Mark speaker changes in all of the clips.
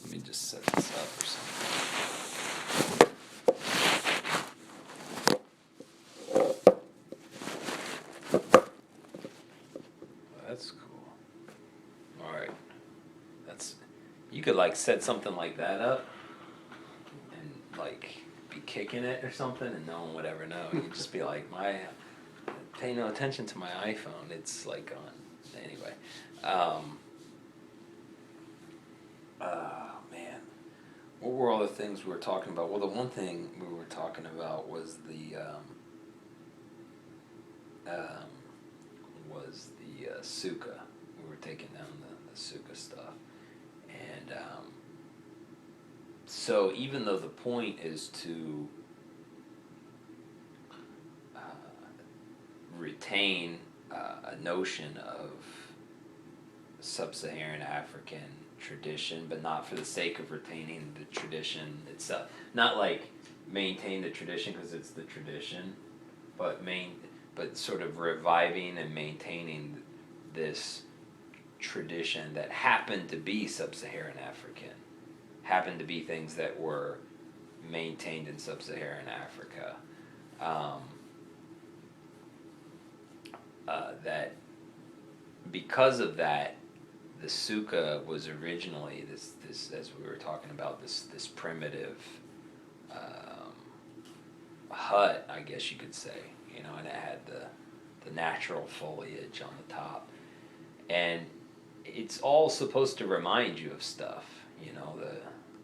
Speaker 1: Let me just set this up or something. That's cool. All right. You could like set something like that up and like be kicking it or something and no one would ever know. You'd just be like, pay no attention to my iPhone. It's like on, anyway. Man. What were all the things we were talking about? Well, the one thing we were talking about was the Suka. We were taking down the Suka stuff. And so even though the point is to retain a notion of sub-Saharan African tradition, but not for the sake of retaining the tradition itself. Not like maintain the tradition because it's the tradition, but sort of reviving and maintaining this tradition that happened to be sub-Saharan African, happened to be things that were maintained in sub-Saharan Africa. That because of that, the Suka was originally this as we were talking about, this primitive hut, I guess you could say, and it had the natural foliage on the top, and it's all supposed to remind you of stuff,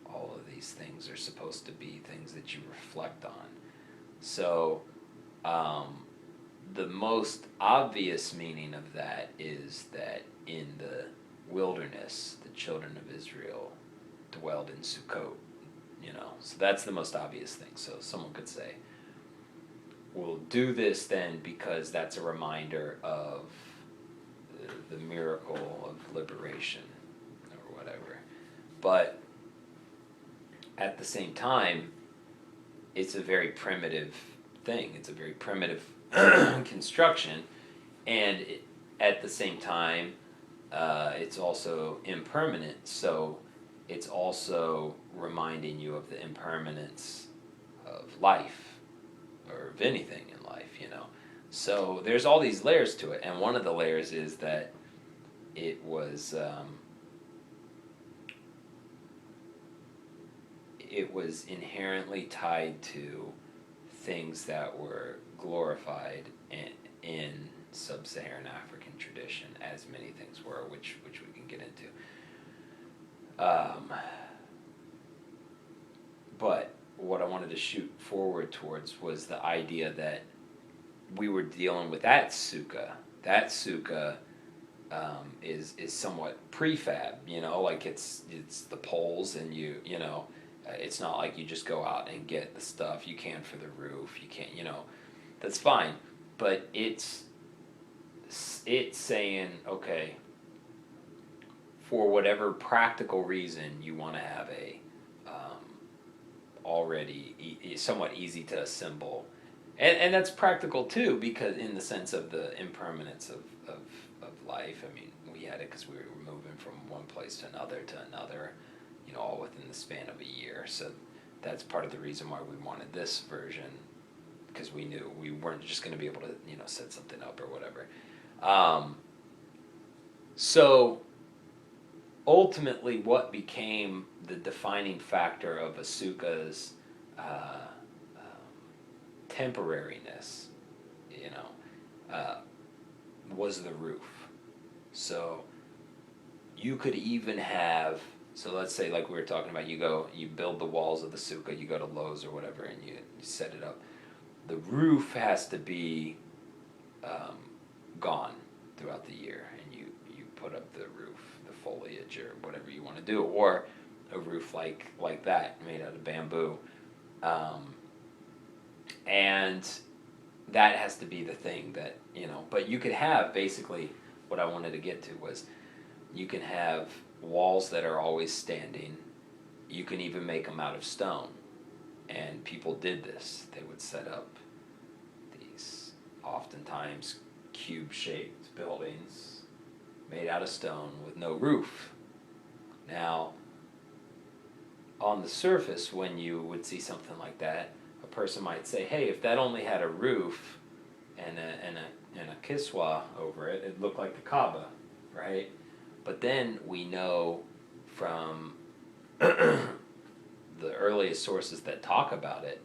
Speaker 1: all of these things are supposed to be things that you reflect on. So the most obvious meaning of that is that in the wilderness, the children of Israel dwelled in Sukkot, So that's the most obvious thing. So someone could say, we'll do this then because that's a reminder of the miracle of liberation or whatever. But at the same time, it's a very primitive thing. It's a very primitive construction, and at the same time, it's also impermanent. So it's also reminding you of the impermanence of life, or of anything in life, So there's all these layers to it, and one of the layers is that it was inherently tied to things that were glorified in sub-Saharan African tradition, as many things were, which we can get into. But what I wanted to shoot forward towards was the idea that we were dealing with that Suka. That Suka is somewhat prefab, like it's the poles, and it's not like you just go out and get the stuff. You can for the roof. You can't, that's fine. But it's saying, okay, for whatever practical reason you want to have a already somewhat easy to assemble. And that's practical too, because in the sense of the impermanence of life. I mean, we had it because we were moving from one place to another, all within the span of a year. So that's part of the reason why we wanted this version, because we knew we weren't just going to be able to, set something up or whatever. So ultimately, what became the defining factor of a Suka's temporariness, was the roof. So you could even have, so let's say, like we were talking about, you build the walls of the Suka, you go to Lowe's or whatever, and you set it up. The roof has to be gone throughout the year, and you put up the roof, the foliage, or whatever you want to do, or a roof like that, made out of bamboo. And that has to be the thing that, but you could have, basically, what I wanted to get to was, you can have walls that are always standing. You can even make them out of stone. And people did this. They would set up these, oftentimes, cube-shaped buildings made out of stone with no roof. Now, on the surface, when you would see something like that, a person might say, hey, if that only had a roof and a kiswa over it, it'd look like the Kaaba, right? But then we know from the earliest sources that talk about it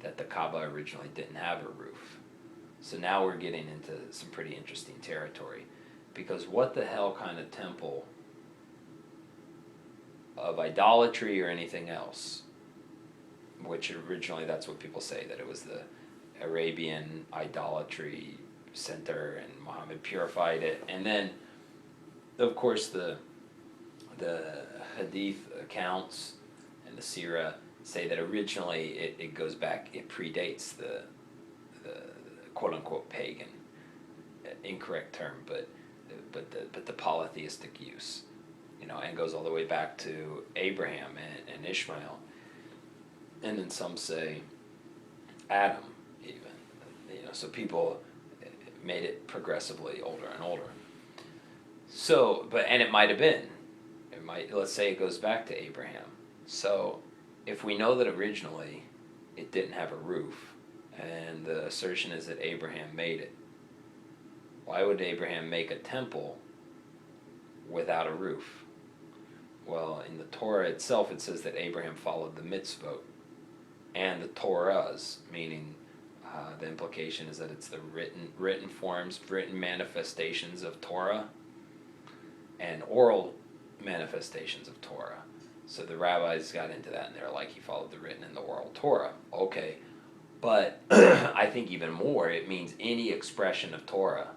Speaker 1: that the Kaaba originally didn't have a roof. So now we're getting into some pretty interesting territory, because what the hell kind of temple of idolatry or anything else, which originally that's what people say, that it was the Arabian idolatry center and Muhammad purified it. And then, of course, the hadith accounts and the Surah say that originally it goes back, it predates the quote-unquote pagan, incorrect term, but the polytheistic use, and goes all the way back to Abraham and Ishmael. And then some say Adam, even. So people made it progressively older and older. So, and it might have been. Let's say it goes back to Abraham. So, if we know that originally it didn't have a roof, and the assertion is that Abraham made it, why would Abraham make a temple without a roof? Well, in the Torah itself, it says that Abraham followed the mitzvot and the Torahs, meaning the implication is that it's the written forms, written manifestations of Torah, and oral manifestations of Torah. So the rabbis got into that, and they're like, he followed the written and the oral Torah. Okay, but I think even more, it means any expression of Torah.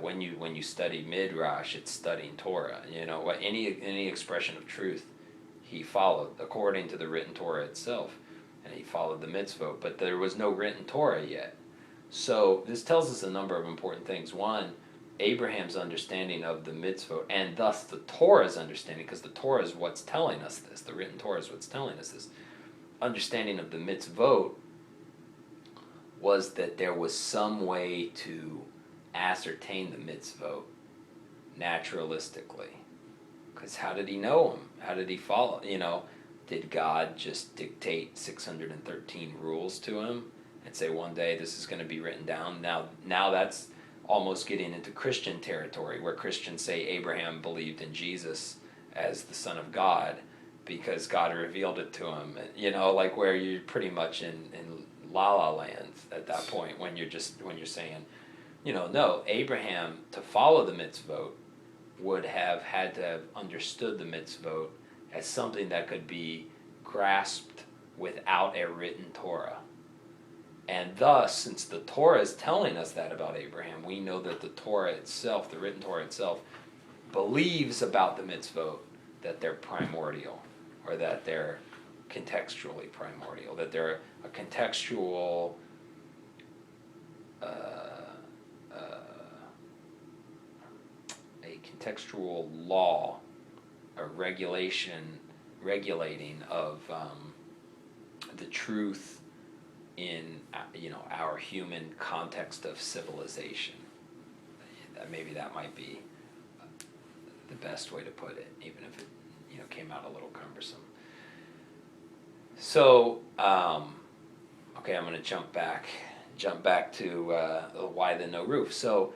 Speaker 1: When you study Midrash, it's studying Torah. Any expression of truth, he followed according to the written Torah itself, and he followed the mitzvot. But there was no written Torah yet. So this tells us a number of important things. One, Abraham's understanding of the mitzvot, and thus the Torah's understanding, because the Torah is what's telling us this. The written Torah is what's telling us this. Understanding of the mitzvot was that there was some way to ascertain the mitzvot naturalistically. Because how did he know them? How did he follow? Did God just dictate 613 rules to him and say one day this is going to be written down? Now that's almost getting into Christian territory, where Christians say Abraham believed in Jesus as the Son of God because God revealed it to him. Like where you're pretty much in la la land at that point, when you're saying, no, Abraham, to follow the mitzvot, would have had to have understood the mitzvot as something that could be grasped without a written Torah. And thus, since the Torah is telling us that about Abraham, we know that the Torah itself, the written Torah itself, believes about the mitzvot that they're primordial, or that they're contextually primordial, that they're a contextual law, a regulating of the truth in our human context of civilization. Maybe that might be the best way to put it, even if it came out a little cumbersome. So okay, I'm going to jump back to why the no roof. So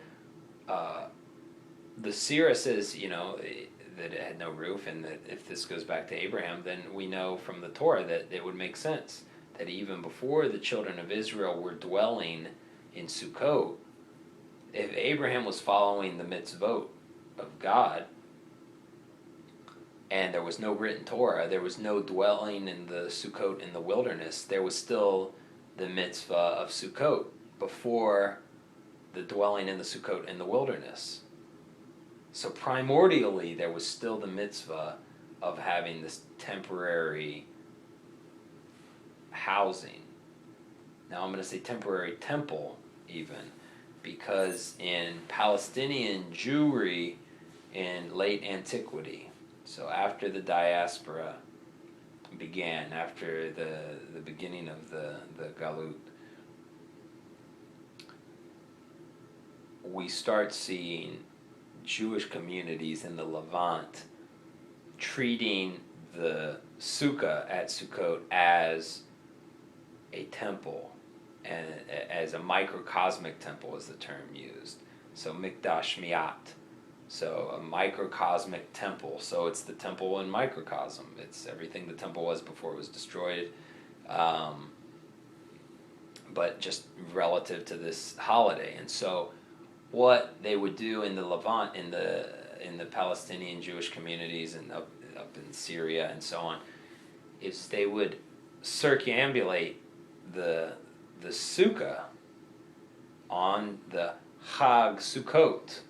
Speaker 1: the Surah says that it had no roof, and that if this goes back to Abraham, then we know from the Torah that it would make sense that even before the children of Israel were dwelling in Sukkot, if Abraham was following the mitzvot of God, and there was no written Torah, there was no dwelling in the Sukkot in the wilderness, there was still the mitzvah of Sukkot before the dwelling in the Sukkot in the wilderness. So primordially, there was still the mitzvah of having this temporary housing. Now I'm going to say temporary temple even, because in Palestinian Jewry in late antiquity, so after the diaspora began, after the beginning of the Galut, we start seeing Jewish communities in the Levant treating the Suka at Sukkot as a temple, and as a microcosmic temple is the term used. So mikdash mi'at. So a microcosmic temple. So it's the temple in microcosm. It's everything the temple was before it was destroyed, but just relative to this holiday. And so what they would do in the Levant, in the Palestinian Jewish communities and up in Syria and so on, is they would circumambulate the Sukkah on the Chag Sukkot,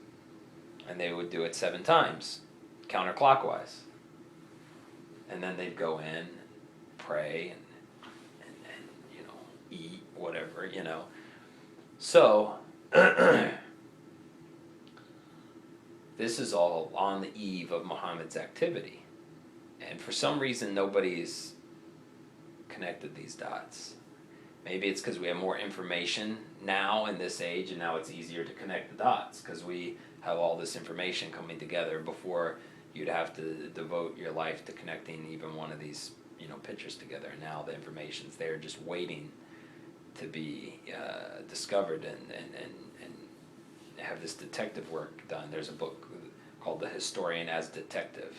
Speaker 1: and they would do it 7 times, counterclockwise. And then they'd go in, pray, and you know, eat, whatever, you know. So, this is all on the eve of Muhammad's activity. And for some reason, nobody's connected these dots. Maybe it's because we have more information now in this age, and now it's easier to connect the dots because we have all this information coming together. Before, you'd have to devote your life to connecting even one of these, you know, pictures together. And now the information's there, just waiting to be discovered and have this detective work done. There's a book called The Historian as Detective,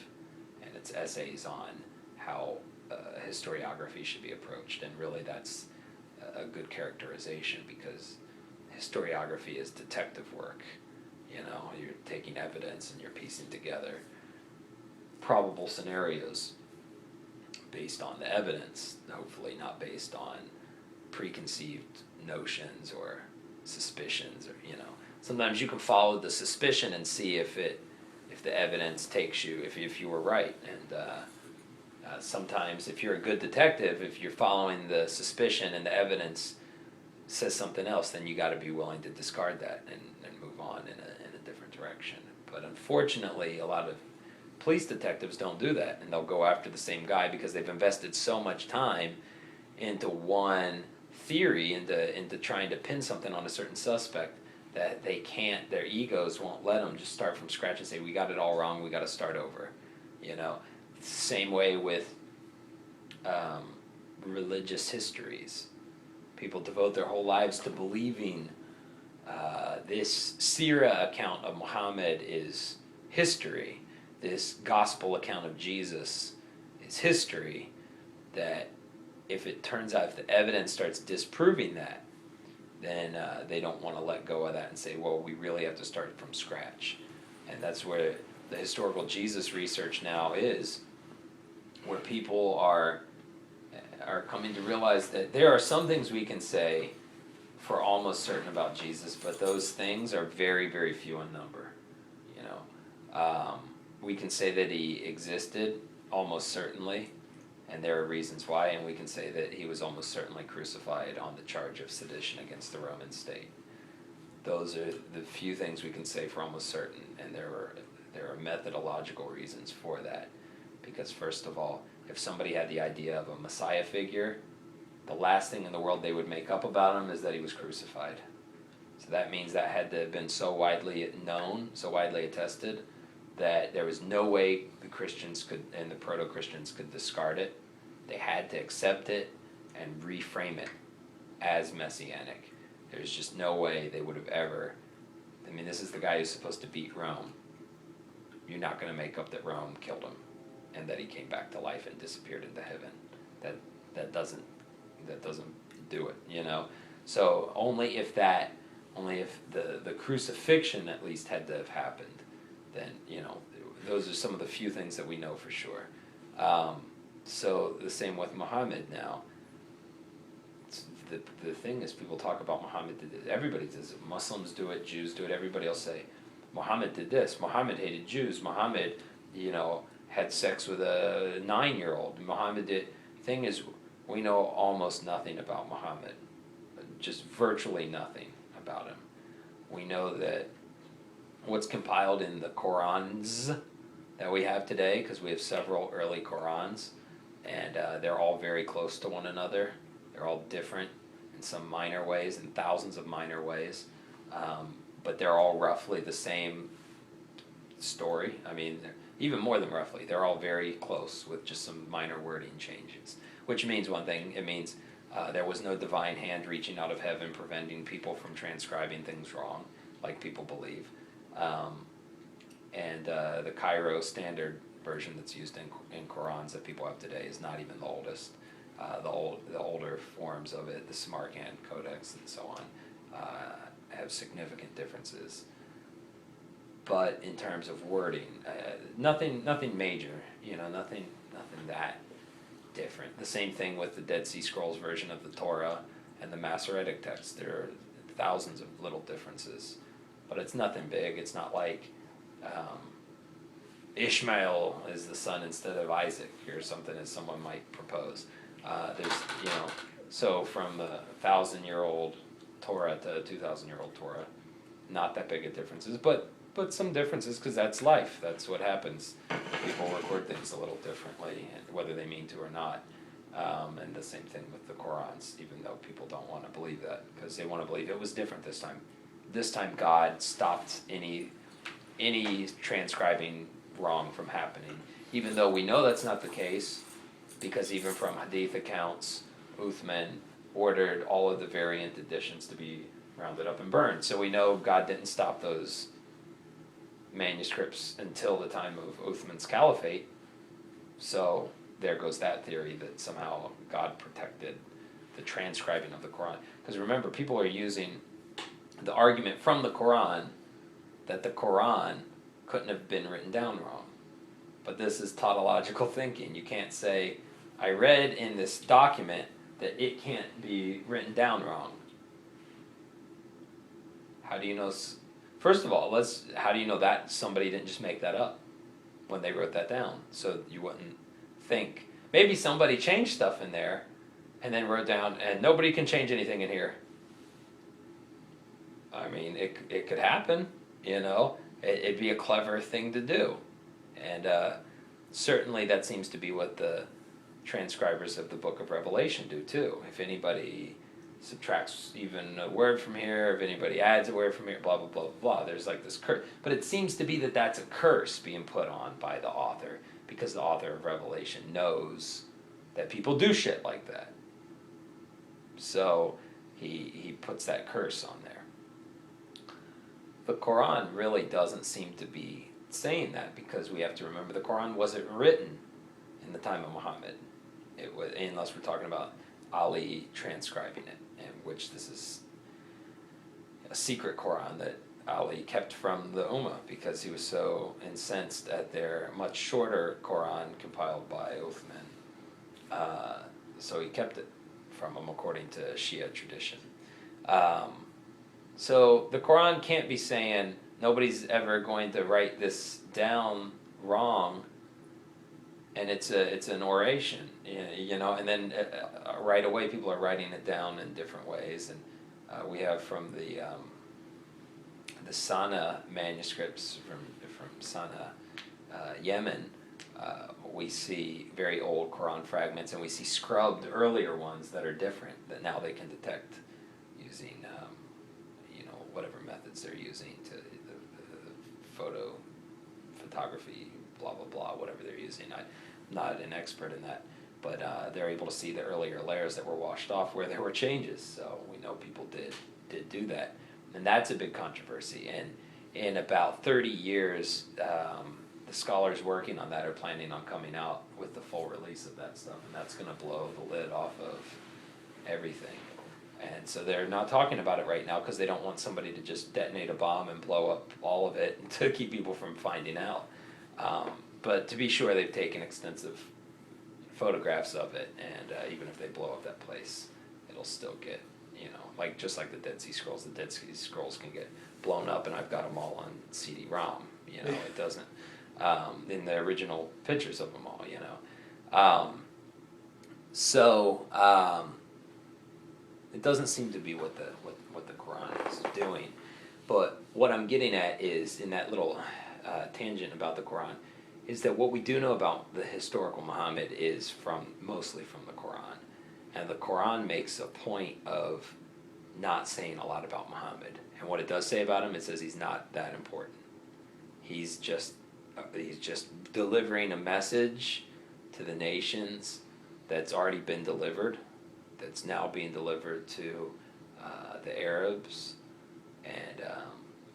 Speaker 1: and it's essays on how historiography should be approached, and really that's a good characterization, because historiography is detective work. You know, you're taking evidence and you're piecing together probable scenarios based on the evidence, hopefully not based on preconceived notions or suspicions, or, you know, sometimes you can follow the suspicion and see if the evidence takes you, if you were right. And sometimes if you're a good detective, if you're following the suspicion and the evidence says something else, then you got to be willing to discard that and move on in a different direction. But unfortunately, a lot of police detectives don't do that, and they'll go after the same guy because they've invested so much time into one theory, into trying to pin something on a certain suspect, that they can't, their egos won't let them just start from scratch and say, we got it all wrong, we got to start over. You know, same way with religious histories. People devote their whole lives to believing this Surah account of Muhammad is history, this gospel account of Jesus is history, that if it turns out, if the evidence starts disproving that, then they don't want to let go of that and say, well, we really have to start from scratch. And that's where the historical Jesus research now is, where people are coming to realize that there are some things we can say for almost certain about Jesus, but those things are very, very few in number. You know, we can say that he existed almost certainly, and there are reasons why, and we can say that he was almost certainly crucified on the charge of sedition against the Roman state. Those are the few things we can say for almost certain, and there are methodological reasons for that. Because first of all, if somebody had the idea of a Messiah figure, the last thing in the world they would make up about him is that he was crucified. So that means that had to have been so widely known, so widely attested, that there was no way the Christians could, and the proto-Christians could discard it. They had to accept it and reframe it as messianic. There's just no way they would have ever, I mean, this is the guy who's supposed to beat Rome. You're not going to make up that Rome killed him and that he came back to life and disappeared into heaven. That doesn't do it, you know. So only if the crucifixion at least had to have happened, then, you know, those are some of the few things that we know for sure. So the same with Muhammad now. The thing is, people talk about Muhammad did this. Everybody does it. Muslims do it, Jews do it, everybody else say, Muhammad did this, Muhammad hated Jews, Muhammad, you know, had sex with a 9-year-old, Muhammad did. Thing is, we know almost nothing about Muhammad, just virtually nothing about him. We know that what's compiled in the Qur'ans that we have today, because we have several early Qur'ans, and they're all very close to one another. They're all different in some minor ways, in thousands of minor ways, but they're all roughly the same story. I mean, even more than roughly. They're all very close with just some minor wording changes, which means one thing. It means there was no divine hand reaching out of heaven preventing people from transcribing things wrong, like people believe. And the Cairo standard version that's used in Qur'ans that people have today is not even the oldest. The older forms of it, the Samarkand Codex and so on, have significant differences. But in terms of wording, nothing major. Nothing that different. The same thing with the Dead Sea Scrolls version of the Torah and the Masoretic text. There are thousands of little differences, but it's nothing big. It's not like Ishmael is the son instead of Isaac or something, as someone might propose. So from the 1,000-year-old Torah to a 2,000-year-old Torah, not that big of differences, but some differences because that's life. That's what happens. People record things a little differently, whether they mean to or not. And the same thing with the Qur'ans, even though people don't want to believe that because they want to believe it was different this time. This time God stopped any transcribing wrong from happening, even though we know that's not the case, because even from Hadith accounts, Uthman ordered all of the variant editions to be rounded up and burned. So we know God didn't stop those manuscripts until the time of Uthman's caliphate. So there goes that theory that somehow God protected the transcribing of the Quran. Because remember, people are using the argument from the Quran that the Quran couldn't have been written down wrong. But this is tautological thinking. You can't say, I read in this document that it can't be written down wrong. How do you know? First of all, how do you know that somebody didn't just make that up when they wrote that down? So you wouldn't think. Maybe somebody changed stuff in there and then wrote down, and nobody can change anything in here. I mean, it could happen, It'd be a clever thing to do. And certainly that seems to be what the transcribers of the Book of Revelation do too. If anybody subtracts even a word from here, if anybody adds a word from here, blah, blah, blah, blah, there's like this curse. But it seems to be that that's a curse being put on by the author, because the author of Revelation knows that people do shit like that. So he puts that curse on there. The Quran really doesn't seem to be saying that, because we have to remember the Quran wasn't written in the time of Muhammad. It was, unless we're talking about Ali transcribing it, and which this is a secret Quran that Ali kept from the Ummah because he was so incensed at their much shorter Quran compiled by Uthman. So he kept it from them according to Shia tradition. So the Quran can't be saying nobody's ever going to write this down wrong, and it's an oration, and then right away people are writing it down in different ways, and we have from the Sana manuscripts from Sana, Yemen. We see very old Quran fragments, and we see scrubbed earlier ones that are different that now they can detect using whatever methods they're using to the photography, blah blah blah, whatever they're using. I'm not an expert in that, but they're able to see the earlier layers that were washed off where there were changes. So we know people did do that, and that's a big controversy. And in about 30 years, the scholars working on that are planning on coming out with the full release of that stuff, and that's going to blow the lid off of everything. And so they're not talking about it right now because they don't want somebody to just detonate a bomb and blow up all of it to keep people from finding out. But to be sure, they've taken extensive photographs of it, and even if they blow up that place, it'll still get, just like the Dead Sea Scrolls. The Dead Sea Scrolls can get blown up, and I've got them all on CD-ROM. It doesn't in the original pictures of them all. It doesn't seem to be what the Quran is doing. But what I'm getting at is, in that little tangent about the Quran, is that what we do know about the historical Muhammad is mostly from the Quran. And the Quran makes a point of not saying a lot about Muhammad. And what it does say about him, it says he's not that important. He's just he's just delivering a message to the nations that's already been delivered, that's now being delivered to the Arabs, and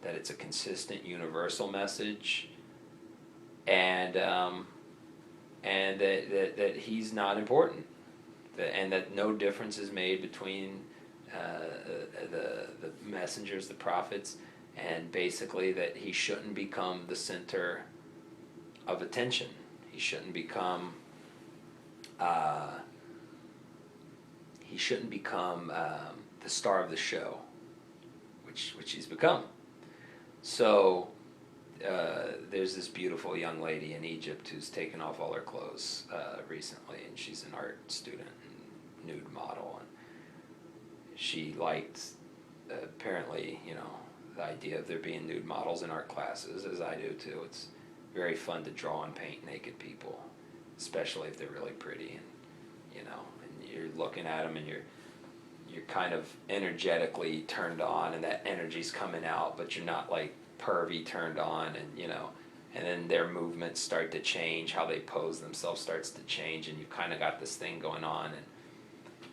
Speaker 1: that it's a consistent universal message, and that he's not important, and that no difference is made between the messengers, the prophets, and basically that he shouldn't become the center of attention. He shouldn't become the star of the show, which he's become. So there's this beautiful young lady in Egypt who's taken off all her clothes recently, and she's an art student and nude model, and she liked apparently, the idea of there being nude models in art classes, as I do too. It's very fun to draw and paint naked people, especially if they're really pretty, and and you're looking at them and you're kind of energetically turned on, and that energy's coming out, but you're not like pervy turned on, and and then their movements start to change, how they pose themselves starts to change, and you've kind of got this thing going on,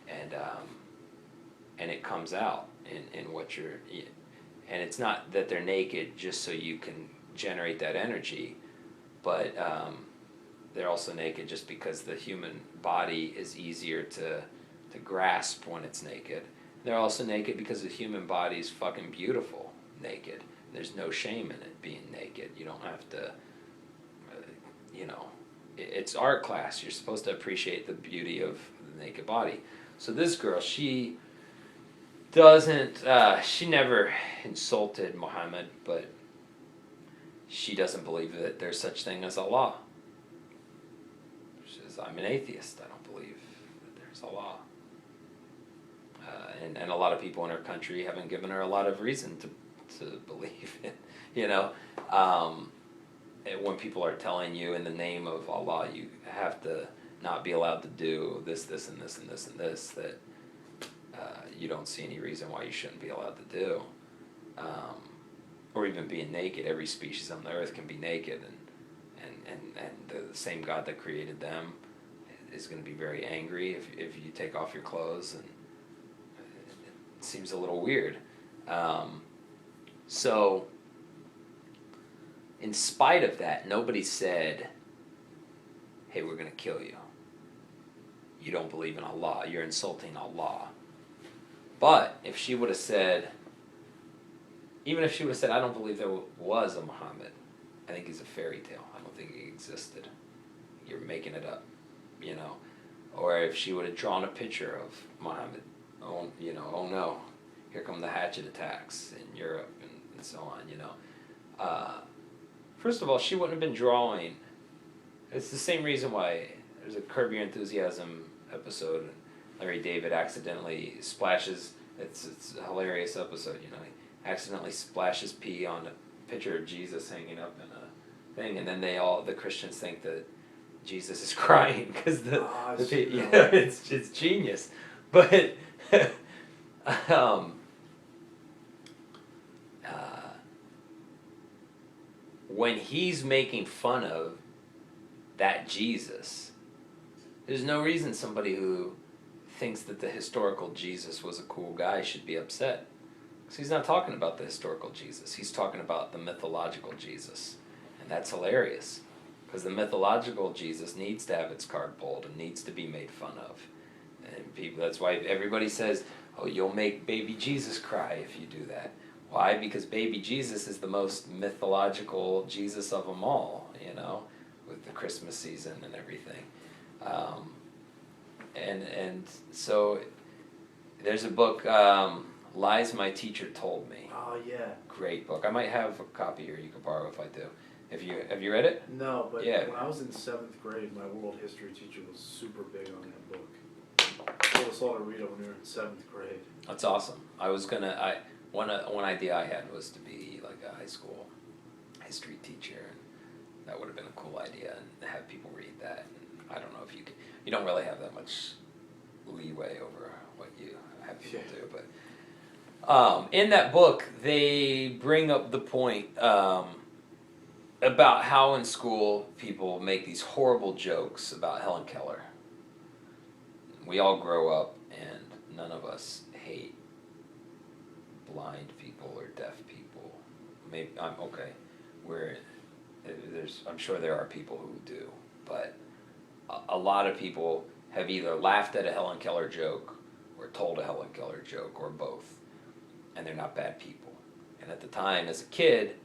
Speaker 1: and it comes out in what you're, and it's not that they're naked just so you can generate that energy, but they're also naked just because the human body is easier to grasp when it's naked. They're also naked because the human body is fucking beautiful naked. There's no shame in it being naked. You don't have to, it's art class. You're supposed to appreciate the beauty of the naked body. So this girl, she never insulted Muhammad, but she doesn't believe that there's such thing as Allah. She says, I'm an atheist. I don't believe that there's Allah. And a lot of people in her country haven't given her a lot of reason to believe it. When people are telling you in the name of Allah, you have to not be allowed to do this, this, and this, and this, and this, that you don't see any reason why you shouldn't be allowed to do. Or even being naked. Every species on the earth can be naked, and the same God that created them is going to be very angry if you take off your clothes, and it seems a little weird. So, in spite of that, nobody said, hey, we're going to kill you. You don't believe in Allah. You're insulting Allah. But if she would have said, even if she would have said, I don't believe there was a Muhammad, I think he's a fairy tale. I don't think he existed. You're making it up, Or if she would have drawn a picture of Muhammad, oh no, here come the hatchet attacks in Europe and so on, First of all, she wouldn't have been drawing. It's the same reason why there's a Curb Your Enthusiasm episode, and Larry David accidentally splashes, it's a hilarious episode, he accidentally splashes pee on a picture of Jesus hanging up in a thing, and then the Christians think that Jesus is crying because it's genius, but when he's making fun of that Jesus, there's no reason somebody who thinks that the historical Jesus was a cool guy should be upset. Because he's not talking about the historical Jesus. He's talking about the mythological Jesus. And that's hilarious. Because the mythological Jesus needs to have its card pulled and needs to be made fun of. And that's why everybody says, oh, you'll make baby Jesus cry if you do that. Why? Because baby Jesus is the most mythological Jesus of them all, with the Christmas season and everything. And so there's a book, Lies My Teacher Told Me.
Speaker 2: Oh, yeah.
Speaker 1: Great book. I might have a copy here you can borrow if I do. Have you read it?
Speaker 2: No, but
Speaker 1: yeah.
Speaker 2: When I was in 7th grade, my world history teacher was super big on that book. He told us all to read it when we were in 7th grade.
Speaker 1: That's awesome. One idea I had was to be like a high school history teacher, and that would have been a cool idea, and have people read that. And I don't know if you don't really have that much leeway over what you have people do, but in that book they bring up the point. about how in school people make these horrible jokes about Helen Keller. We all grow up and none of us hate blind people or deaf people. Maybe I'm okay. I'm sure there are people who do, but a lot of people have either laughed at a Helen Keller joke or told a Helen Keller joke or both, and they're not bad people. And at the time, as a kid,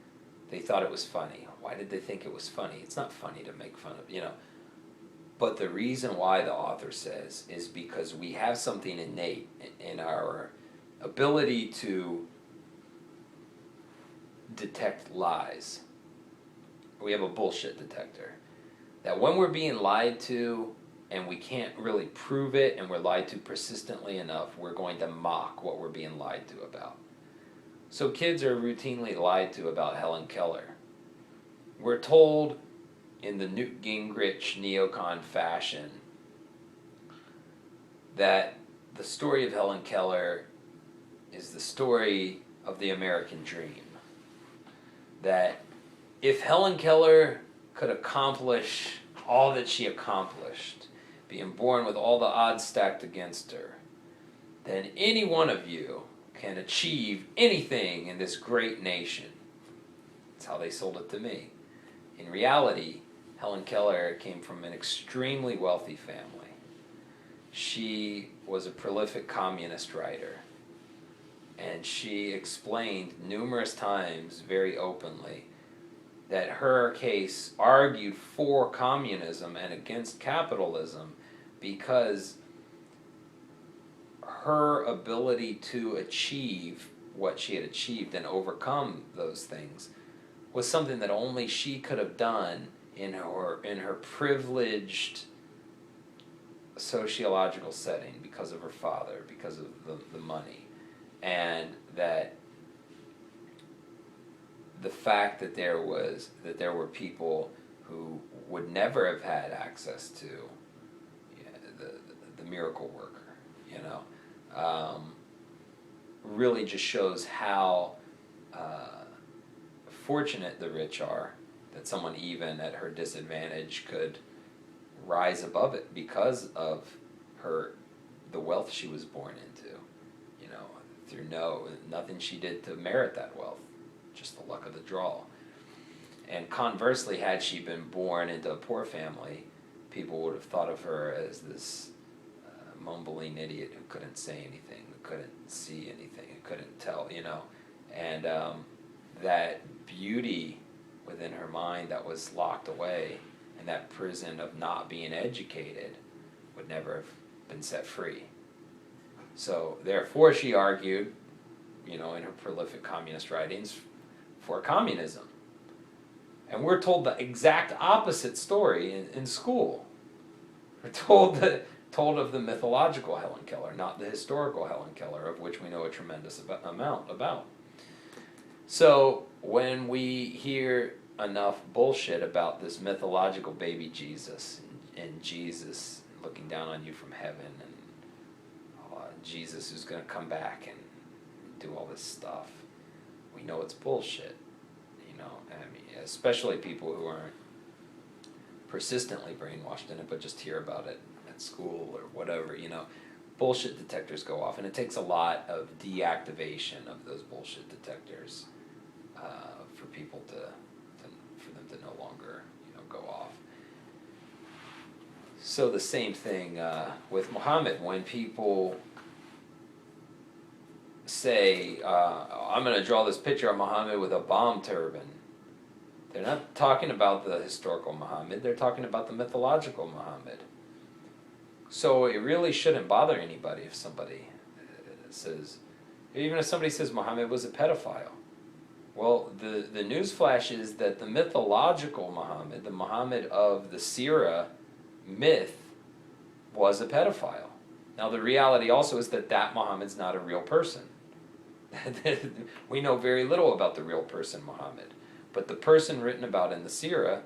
Speaker 1: they thought it was funny. Why did they think it was funny? It's not funny to make fun of, But the reason why, the author says, is because we have something innate in our ability to detect lies. We have a bullshit detector. That when we're being lied to and we can't really prove it and we're lied to persistently enough, we're going to mock what we're being lied to about. So kids are routinely lied to about Helen Keller. We're told in the Newt Gingrich neocon fashion that the story of Helen Keller is the story of the American dream. That if Helen Keller could accomplish all that she accomplished, being born with all the odds stacked against her, then any one of you can achieve anything in this great nation. That's how they sold it to me. In reality, Helen Keller came from an extremely wealthy family. She was a prolific communist writer, and she explained numerous times very openly that her case argued for communism and against capitalism because her ability to achieve what she had achieved and overcome those things was something that only she could have done in her privileged sociological setting because of her father, because of the money, and that the fact that there were people who would never have had access to the miracle worker, really just shows how fortunate the rich are that someone even at her disadvantage could rise above it because of the wealth she was born into, through nothing she did to merit that wealth, just the luck of the draw. And conversely, had she been born into a poor family, people would have thought of her as this mumbling idiot who couldn't say anything, who couldn't see anything, who couldn't tell, and that beauty within her mind that was locked away, and that prison of not being educated would never have been set free. So therefore she argued, in her prolific communist writings, for communism. And we're told the exact opposite story in school. We're told of the mythological Helen Keller, not the historical Helen Keller, of which we know a tremendous amount about. So when we hear enough bullshit about this mythological baby Jesus, and Jesus looking down on you from heaven, and Jesus who's going to come back and do all this stuff, we know it's bullshit. Especially people who aren't persistently brainwashed in it, but just hear about it at school or whatever, bullshit detectors go off, and it takes a lot of deactivation of those bullshit detectors for people for them to no longer, go off. So the same thing with Muhammad. When people say, I'm going to draw this picture of Muhammad with a bomb turban, they're not talking about the historical Muhammad, they're talking about the mythological Muhammad. So it really shouldn't bother anybody if somebody says, even if somebody says Muhammad was a pedophile. Well, the news flash is that the mythological Muhammad, the Muhammad of the Surah myth, was a pedophile. Now the reality also is that Muhammad's not a real person. We know very little about the real person Muhammad. But the person written about in the Surah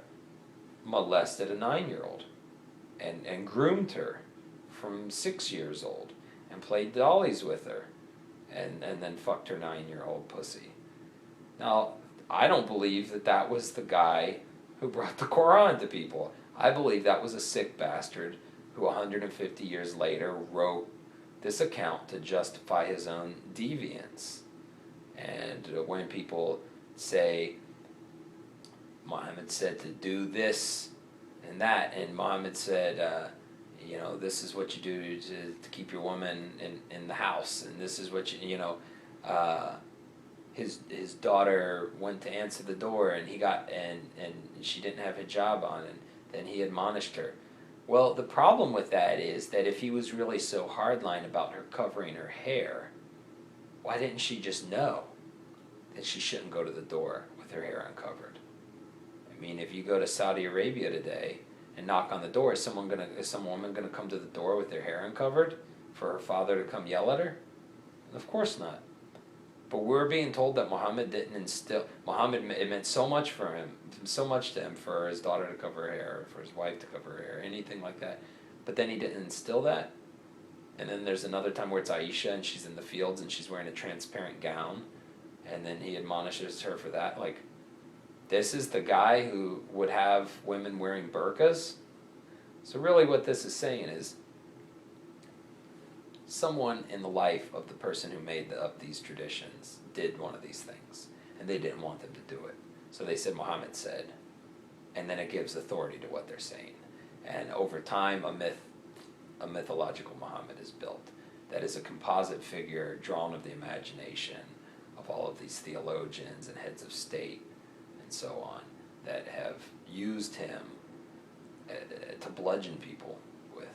Speaker 1: molested a 9-year-old and groomed her from 6 years old and played dollies with her and then fucked her 9-year-old pussy. Now, I don't believe that was the guy who brought the Qur'an to people. I believe that was a sick bastard who 150 years later wrote this account to justify his own deviance. And when people say Muhammad said to do this and that, and Muhammad said, this is what you do to keep your woman in the house, and this is what his daughter went to answer the door, and and she didn't have hijab on, and then he admonished her. Well, the problem with that is that if he was really so hardline about her covering her hair, why didn't she just know that she shouldn't go to the door with her hair uncovered? I mean, if you go to Saudi Arabia today and knock on the door, is some woman gonna come to the door with their hair uncovered for her father to come yell at her? Of course not. But we're being told that Muhammad didn't instill. It meant so much for him, so much to him for his daughter to cover her hair, or for his wife to cover her hair, anything like that. But then he didn't instill that. And then there's another time where it's Aisha and she's in the fields and she's wearing a transparent gown, and then he admonishes her for that. Like, this is the guy who would have women wearing burqas? So really what this is saying is someone in the life of the person who made up these traditions did one of these things, and they didn't want them to do it. So they said Muhammad said, and then it gives authority to what they're saying. And over time, a mythological Muhammad is built. That is a composite figure drawn of the imagination of all of these theologians and heads of state and so on that have used him to bludgeon people with.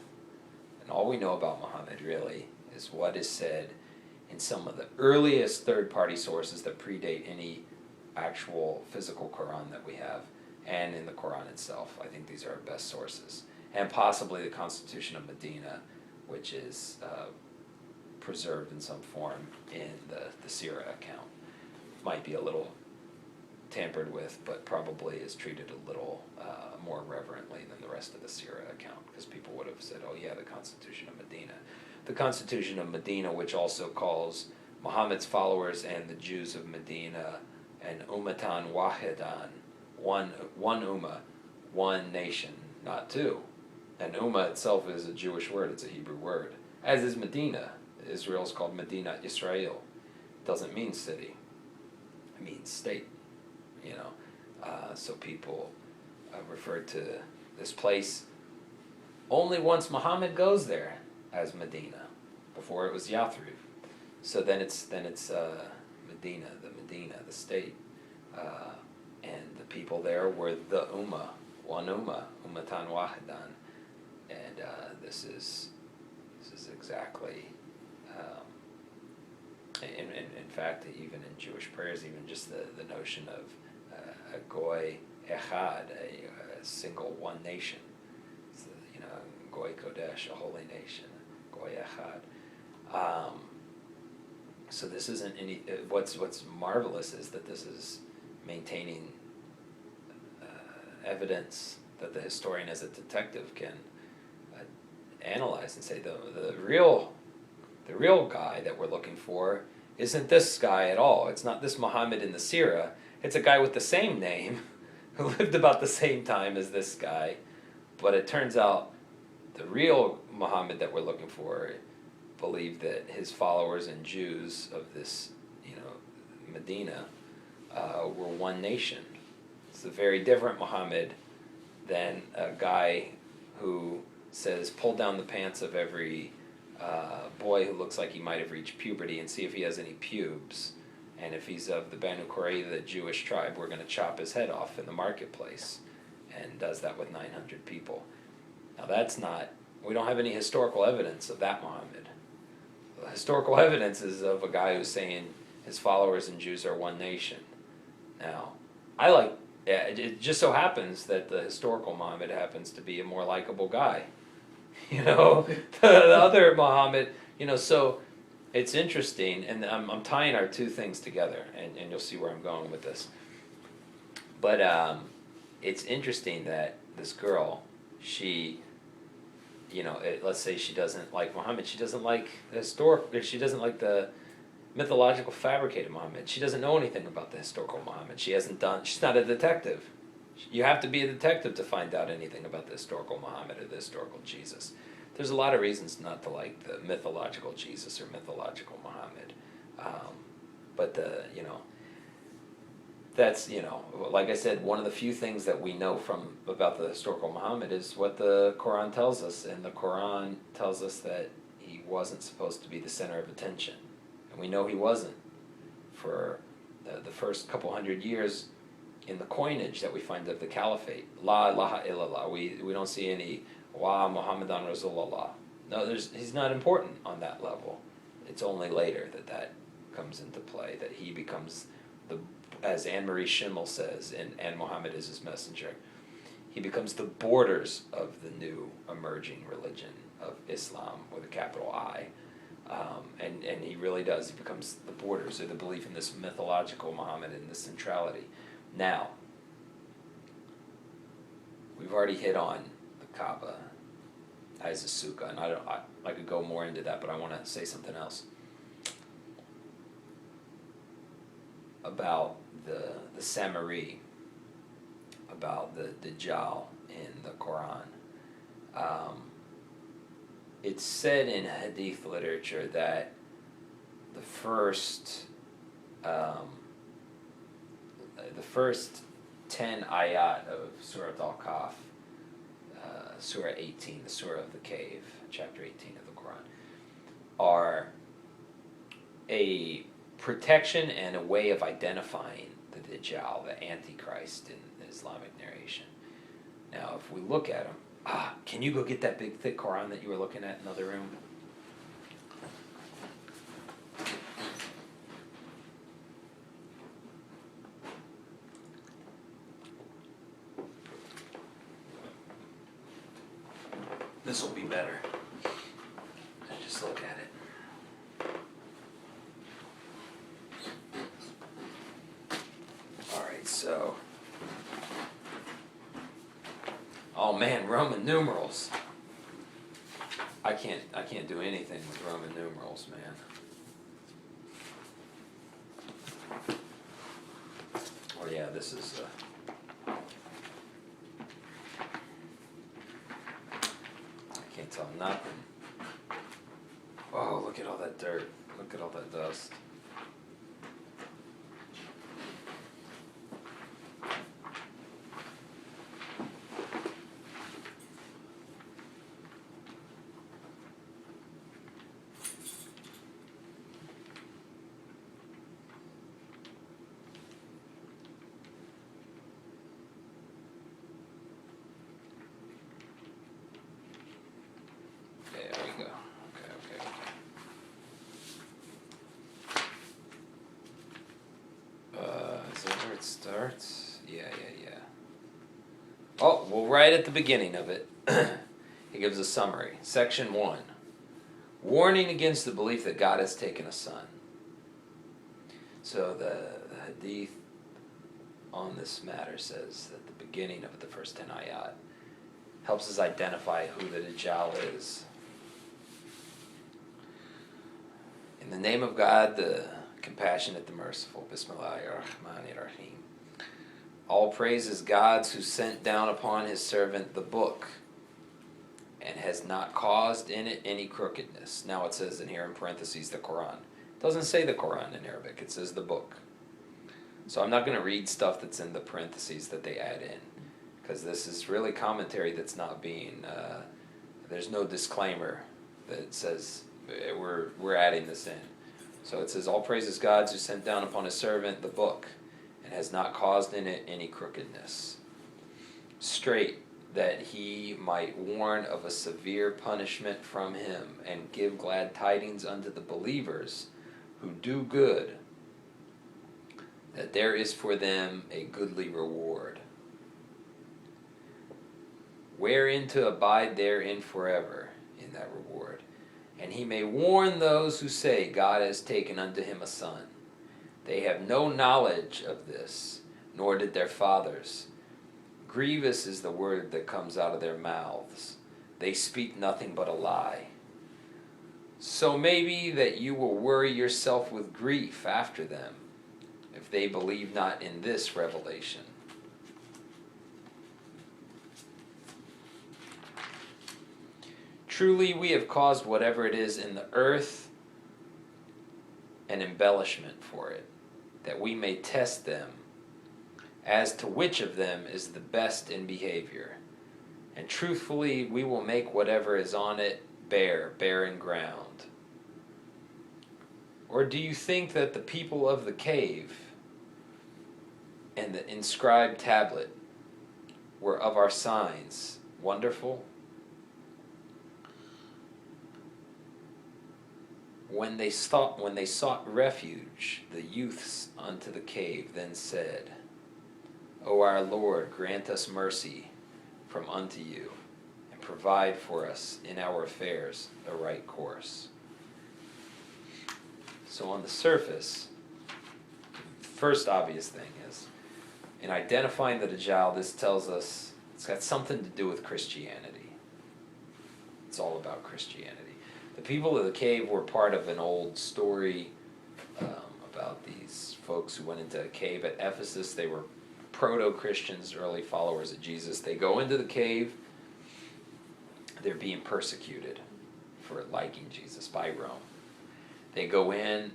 Speaker 1: And all we know about Muhammad really is what is said in some of the earliest third-party sources that predate any actual physical Qur'an that we have, and in the Qur'an itself. I think these are our best sources. And possibly the Constitution of Medina, which is preserved in some form in the Surah account. Might be a little tampered with, but probably is treated a little more reverently than the rest of the Surah account, because people would have said, oh yeah, the Constitution of Medina. The Constitution of Medina, which also calls Muhammad's followers and the Jews of Medina an ummatan wahidan, one ummah, one nation, not two. And ummah itself is a Jewish word, it's a Hebrew word. As is Medina. Israel's called Medina Israel. It doesn't mean city. It means state. So people refer to this place only once Muhammad goes there as Medina. Before it was Yathrib. So then it's Medina, the state. And the people there were the ummah, one ummah, ummatan wahidan. And this is exactly, in fact, even in Jewish prayers, even just the notion of a goy echad, a single one nation. So, goy kodesh, a holy nation, goy echad. So this isn't any. What's marvelous is that this is maintaining evidence that the historian, as a detective, can analyze and say the real guy that we're looking for isn't this guy at all. It's not this Muhammad in the Sirah. It's a guy with the same name who lived about the same time as this guy. But it turns out the real Muhammad that we're looking for believed that his followers and Jews of this, Medina, were one nation. It's a very different Muhammad than a guy who says, pull down the pants of every boy who looks like he might have reached puberty and see if he has any pubes. And if he's of the Banu Qurayza, the Jewish tribe, we're going to chop his head off in the marketplace. And does that with 900 people. Now we don't have any historical evidence of that Muhammad. The historical evidence is of a guy who's saying his followers and Jews are one nation. Now, it just so happens that the historical Muhammad happens to be a more likable guy. The other Muhammad, so it's interesting, and I'm tying our two things together, and you'll see where I'm going with this. But it's interesting that this girl, she, let's say she doesn't like Muhammad, she doesn't like she doesn't like the mythological fabricated Muhammad. She doesn't know anything about the historical Muhammad. She's not a detective. You have to be a detective to find out anything about the historical Muhammad or the historical Jesus. There's a lot of reasons not to like the mythological Jesus or mythological Muhammad. But that's, like I said, one of the few things that we know about the historical Muhammad is what the Qur'an tells us. And the Qur'an tells us that he wasn't supposed to be the center of attention. And we know he wasn't for the first couple hundred years in the coinage that we find of the caliphate. La ilaha illallah. We don't see any wa Muhammadan Rasulullah. No, he's not important on that level. It's only later that comes into play, that he becomes as Anne-Marie Schimmel says, and Muhammad is his messenger, he becomes the borders of the new emerging religion of Islam with a capital I. And he really does. He becomes the borders, or the belief in this mythological Muhammad and this centrality. Now, we've already hit on the Kaaba as a Suka, and I could go more into that, but I want to say something else about the Samiri, about the Dajjal in the Qur'an. It's said in Hadith literature that the first 10 ayat of Surah Al-Kahf, Surah 18, the Surah of the Cave, chapter 18 of the Qur'an, are a protection and a way of identifying the Dajjal, the Antichrist in the Islamic narration. Now, if we look at them, can you go get that big, thick Qur'an that you were looking at in the other room? This will be better. Just look at it. Alright, so. Oh man, Roman numerals. I can't do anything with Roman numerals, man. Oh yeah, this is I can't tell nothing. Oh, look at all that dirt. Look at all that dust. Starts? Yeah. Oh, well, right at the beginning of it, he gives a summary. Section 1. Warning against the belief that God has taken a son. So the hadith on this matter says that the beginning of the first 10 ayat helps us identify who the Dajjal is. In the name of God, the compassionate, the merciful. Bismillahirrahmanirrahim. All praise is God's, who sent down upon his servant the book and has not caused in it any crookedness. Now it says in here in parentheses the Quran. It doesn't say the Quran in Arabic. It says the book. So I'm not going to read stuff that's in the parentheses that they add in, because this is really commentary that's not being, there's no disclaimer that says we're adding this in. So it says, all praise is God's, who sent down upon his servant the book and has not caused in it any crookedness. Straight, that he might warn of a severe punishment from him and give glad tidings unto the believers who do good, that there is for them a goodly reward, wherein to abide therein forever in that reward. And he may warn those who say, God has taken unto him a son. They have no knowledge of this, nor did their fathers. Grievous is the word that comes out of their mouths. They speak nothing but a lie. So maybe that you will worry yourself with grief after them, if they believe not in this revelation. Truly we have caused whatever it is in the earth an embellishment for it, that we may test them as to which of them is the best in behavior. And truthfully we will make whatever is on it barren ground. Or do you think that the people of the cave and the inscribed tablet were of our signs wonderful? When they sought refuge, the youths unto the cave then said, O our Lord, grant us mercy from unto you, and provide for us in our affairs a right course. So on the surface, the first obvious thing is, in identifying the Dajjal, this tells us it's got something to do with Christianity. It's all about Christianity. The people of the cave were part of an old story about these folks who went into a cave at Ephesus. They were proto-Christians, early followers of Jesus. They go into the cave. They're being persecuted for liking Jesus by Rome. They go in,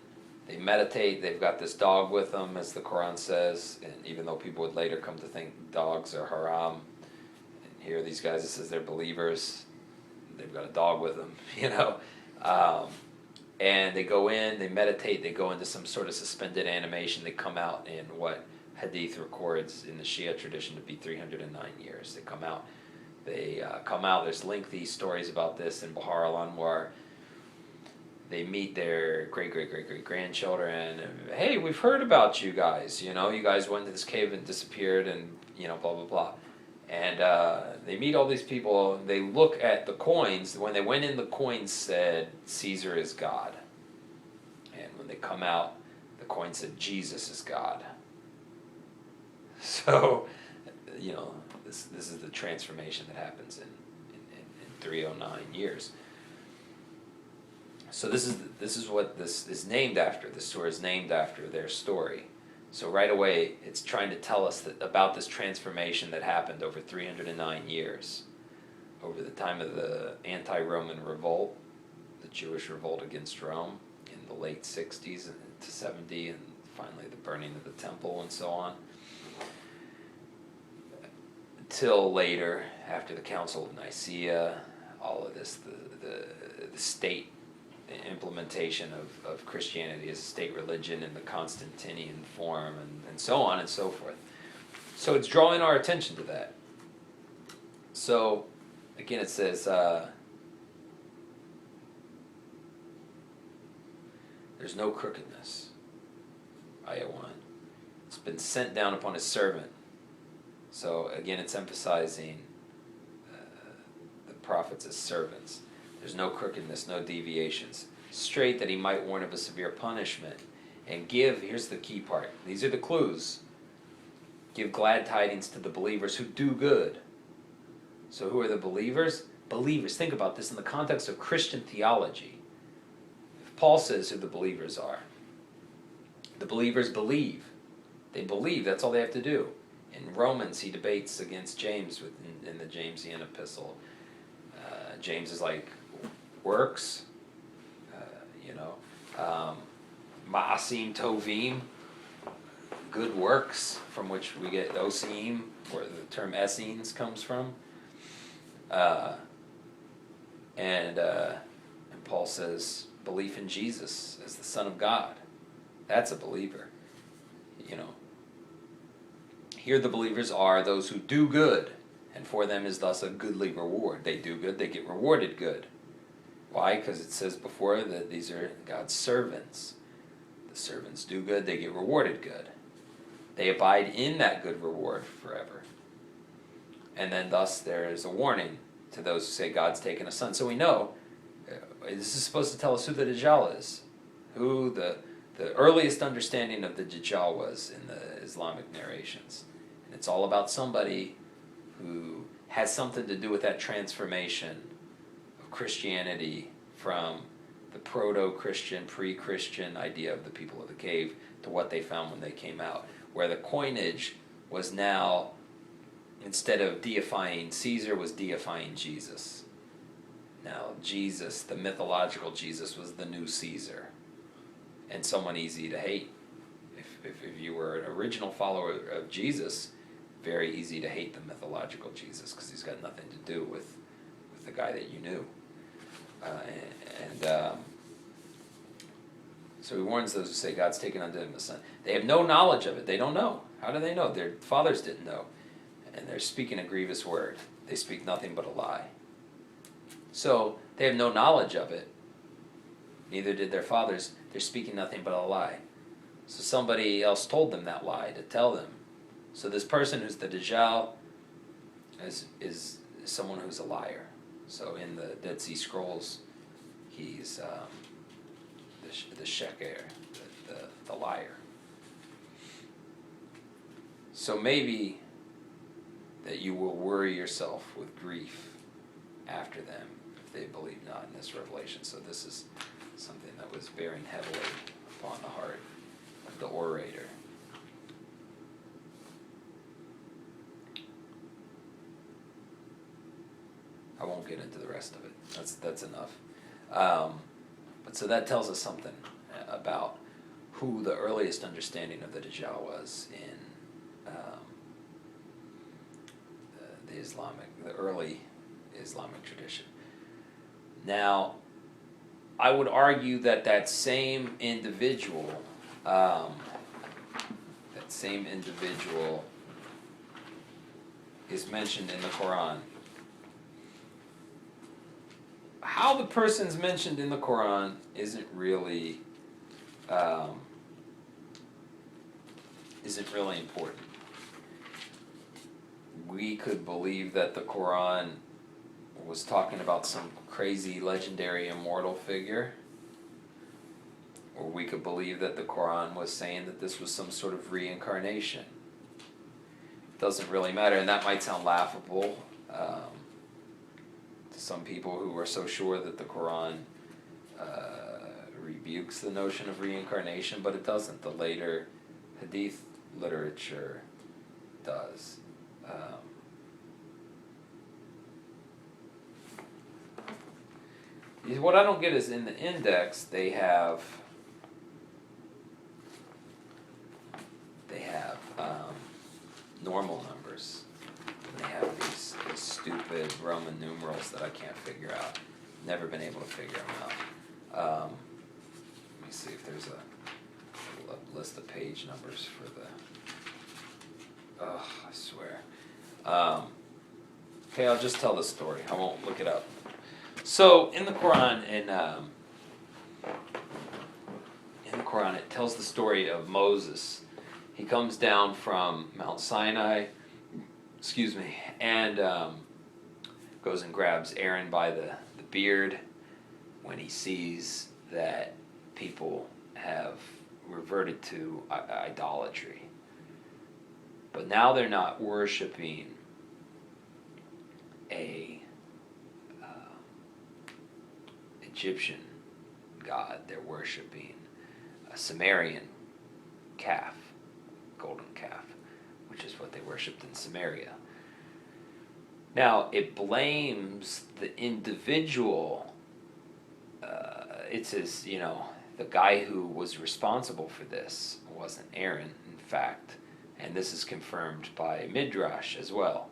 Speaker 1: they meditate, they've got this dog with them, as the Qur'an says, and even though people would later come to think dogs are haram, and here these guys, it says they're believers, they've got a dog with them, you know. And they go in, they meditate, they go into some sort of suspended animation, they come out in what Hadith records in the Shia tradition to be 309 years. They come out, there's lengthy stories about this in Bahar al-Anwar. They meet their great-great-great-great-grandchildren, and, hey, we've heard about you guys, you know, you guys went to this cave and disappeared and, you know, blah, blah, blah. And they meet all these people, they look at the coins. When they went in, the coins said, Caesar is God. And when they come out, the coin said, Jesus is God. So, you know, this is the transformation that happens in 309 years. So this is what this is named after. This surah is named after their story. So right away, it's trying to tell us about this transformation that happened over 309 years, over the time of the anti-Roman revolt, the Jewish revolt against Rome in the late 60s to 70, and finally the burning of the temple and so on. Till later, after the Council of Nicaea, all of this, the state implementation of Christianity as a state religion in the Constantinian form, and so on and so forth. So it's drawing our attention to that. So, again, it says, there's no crookedness. Ayah 1. It's been sent down upon his servant. So, again, it's emphasizing the prophets as servants. There's no crookedness, no deviations. Straight, that he might warn of a severe punishment. And give, here's the key part. These are the clues. Give glad tidings to the believers who do good. So who are the believers? Believers. Think about this in the context of Christian theology. If Paul says who the believers are, the believers believe. They believe. That's all they have to do. In Romans, he debates against James in the Jamesian epistle. James is like, works, ma'asim tovim, good works, from which we get osim, where the term essenes comes from. And Paul says, belief in Jesus as the Son of God. That's a believer. You know. Here the believers are those who do good, and for them is thus a goodly reward. They do good, they get rewarded good. Why? Because it says before that these are God's servants. The servants do good, they get rewarded good. They abide in that good reward forever. And then thus there is a warning to those who say God's taken a son. So we know, this is supposed to tell us who the Dajjal is, who the earliest understanding of the Dajjal was in the Islamic narrations. And it's all about somebody who has something to do with that transformation of Christianity from the proto-Christian, pre-Christian idea of the people of the cave to what they found when they came out, where the coinage was now, instead of deifying Caesar, was deifying Jesus. Now, Jesus, the mythological Jesus, was the new Caesar, and someone easy to hate. If you were an original follower of Jesus, very easy to hate the mythological Jesus because he's got nothing to do with the guy that you knew. So he warns those who say God's taken unto him the Son. They have no knowledge of it. They don't know. How do they know? Their fathers didn't know. And they're speaking a grievous word. They speak nothing but a lie. So they have no knowledge of it. Neither did their fathers. They're speaking nothing but a lie. So somebody else told them that lie to tell them. So this person who's the Dajjal is someone who's a liar. So in the Dead Sea Scrolls, he's the Sheker, the liar. So maybe that you will worry yourself with grief after them if they believe not in this revelation. So this is something that was bearing heavily upon the heart of the orator. I won't get into the rest of it. That's enough. But so that tells us something about who the earliest understanding of the Dajjal was in the early Islamic tradition. Now, I would argue that same individual is mentioned in the Qur'an. How the person's mentioned in the Qur'an isn't really important. We could believe that the Qur'an was talking about some crazy, legendary, immortal figure, or we could believe that the Qur'an was saying that this was some sort of reincarnation. It doesn't really matter, and that might sound laughable to some people who are so sure that the Qur'an rebukes the notion of reincarnation, but it doesn't. The later Hadith literature does. What I don't get is in the index they have normal numbers. And they have these stupid Roman numerals that I can't figure out. Never been able to figure them out. Let me see if there's a list of page numbers for the. Oh, I swear. Okay, I'll just tell the story. I won't look it up. So in the Qur'an, it tells the story of Moses. He comes down from Mount Sinai, and goes and grabs Aaron by the beard when he sees that people have reverted to idolatry. But now they're not worshiping a Egyptian god. They're worshiping a Sumerian calf, golden calf, which is what they worshipped in Samaria. Now, it blames the individual. It says, the guy who was responsible for this wasn't Aaron, in fact, and this is confirmed by Midrash as well.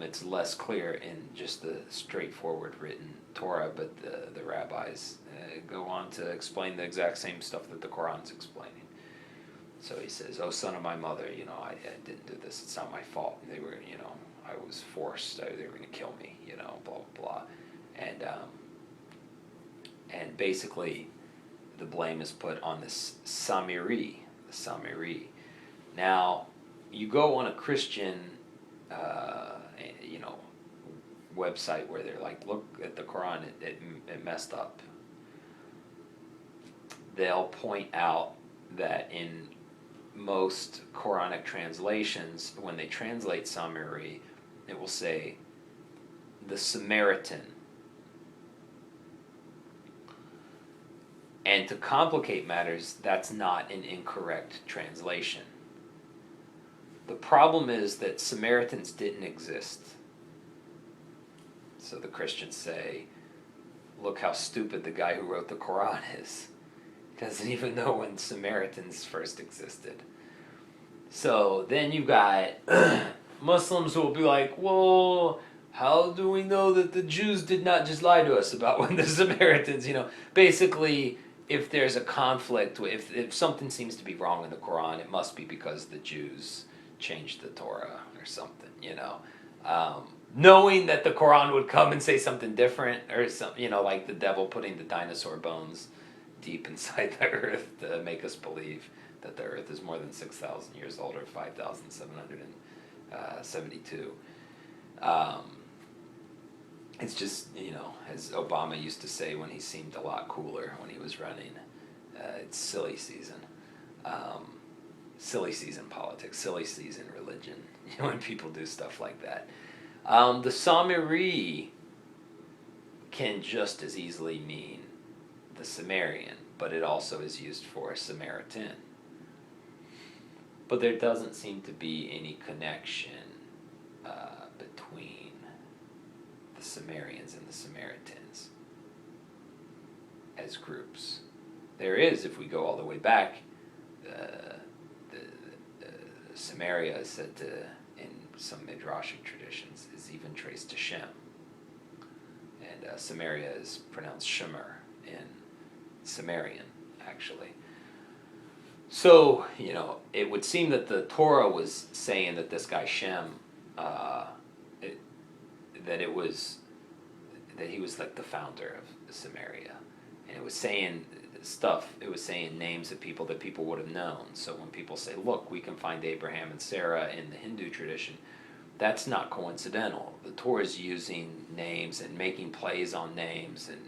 Speaker 1: It's less clear in just the straightforward written Torah, but the rabbis go on to explain the exact same stuff that the Qur'an's explaining. So he says, "Oh, son of my mother, I didn't do this. It's not my fault. They were, I was forced. They were going to kill me, blah, blah, blah." And basically, the blame is put on this Samiri. Now, you go on a Christian, website where they're like, look at the Quran, it messed up. They'll point out that in most Quranic translations, when they translate Samiri, it will say the Samaritan. And to complicate matters, that's not an incorrect translation. The problem is that Samaritans didn't exist. So the Christians say, look how stupid the guy who wrote the Qur'an is. He doesn't even know when Samaritans first existed. So then you got Muslims who will be like, well, how do we know that the Jews did not just lie to us about when the Samaritans, basically, if there's a conflict, if something seems to be wrong in the Quran, it must be because the Jews changed the Torah or something, knowing that the Quran would come and say something different, or something, like the devil putting the dinosaur bones deep inside the earth to make us believe that the earth is more than 6,000 years old, or 5,772. It's just, as Obama used to say when he seemed a lot cooler when he was running, it's silly season. Silly season politics, silly season religion, when people do stuff like that. The Samiri can just as easily mean the Sumerian, but it also is used for a Samaritan. But there doesn't seem to be any connection between the Sumerians and the Samaritans as groups. There is, if we go all the way back, Samaria is said to, in some Midrashic traditions, is even traced to Shem. And Samaria is pronounced Shemer in Sumerian, actually. So, it would seem that the Torah was saying that this guy Shem, that he was like the founder of Samaria. And it was saying names of people that people would have known. So when people say, look, we can find Abraham and Sarah in the Hindu tradition, that's not coincidental. The Torah is using names and making plays on names and,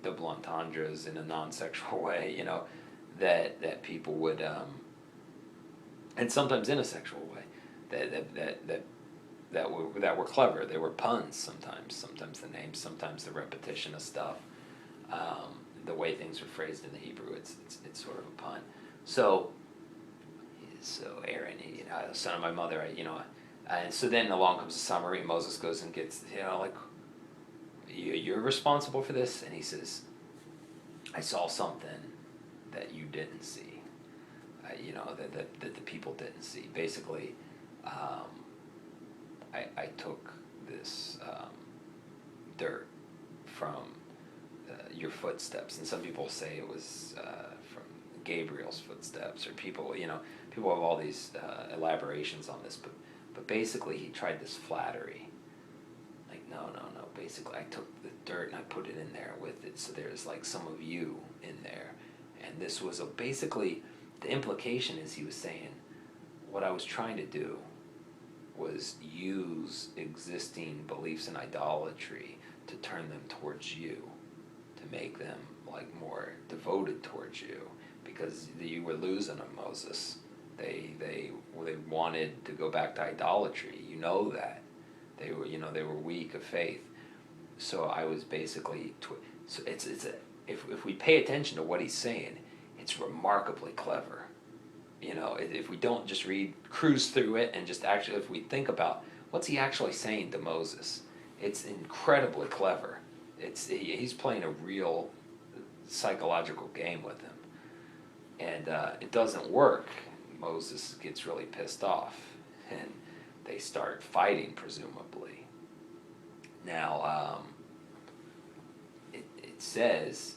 Speaker 1: double entendres in a non-sexual way, that people would, and sometimes in a sexual way, that were clever. They were puns sometimes the names, sometimes the repetition of stuff. The way things are phrased in the Hebrew, it's sort of a pun. So Aaron, son of my mother, and so then along comes the Samiri. Moses goes and gets, you're responsible for this, and he says, I saw something that you didn't see, that the people didn't see. Basically, I took this dirt from your footsteps, and some people say it was from Gabriel's footsteps, or people have all these elaborations on this, but basically he tried this flattery, like no, basically I took the dirt and I put it in there with it, so there's like some of you in there, and this was basically the implication is he was saying what I was trying to do was use existing beliefs in idolatry to turn them towards you, to make them like more devoted towards you, because you were losing them, Moses. They wanted to go back to idolatry. That they were weak of faith. So I was basically so if we pay attention to what he's saying, it's remarkably clever. If we don't just cruise through it, and just actually, if we think about what's he actually saying to Moses, it's incredibly clever. He's playing a real psychological game with him, and it doesn't work. Moses gets really pissed off, and they start fighting, presumably. Now, it says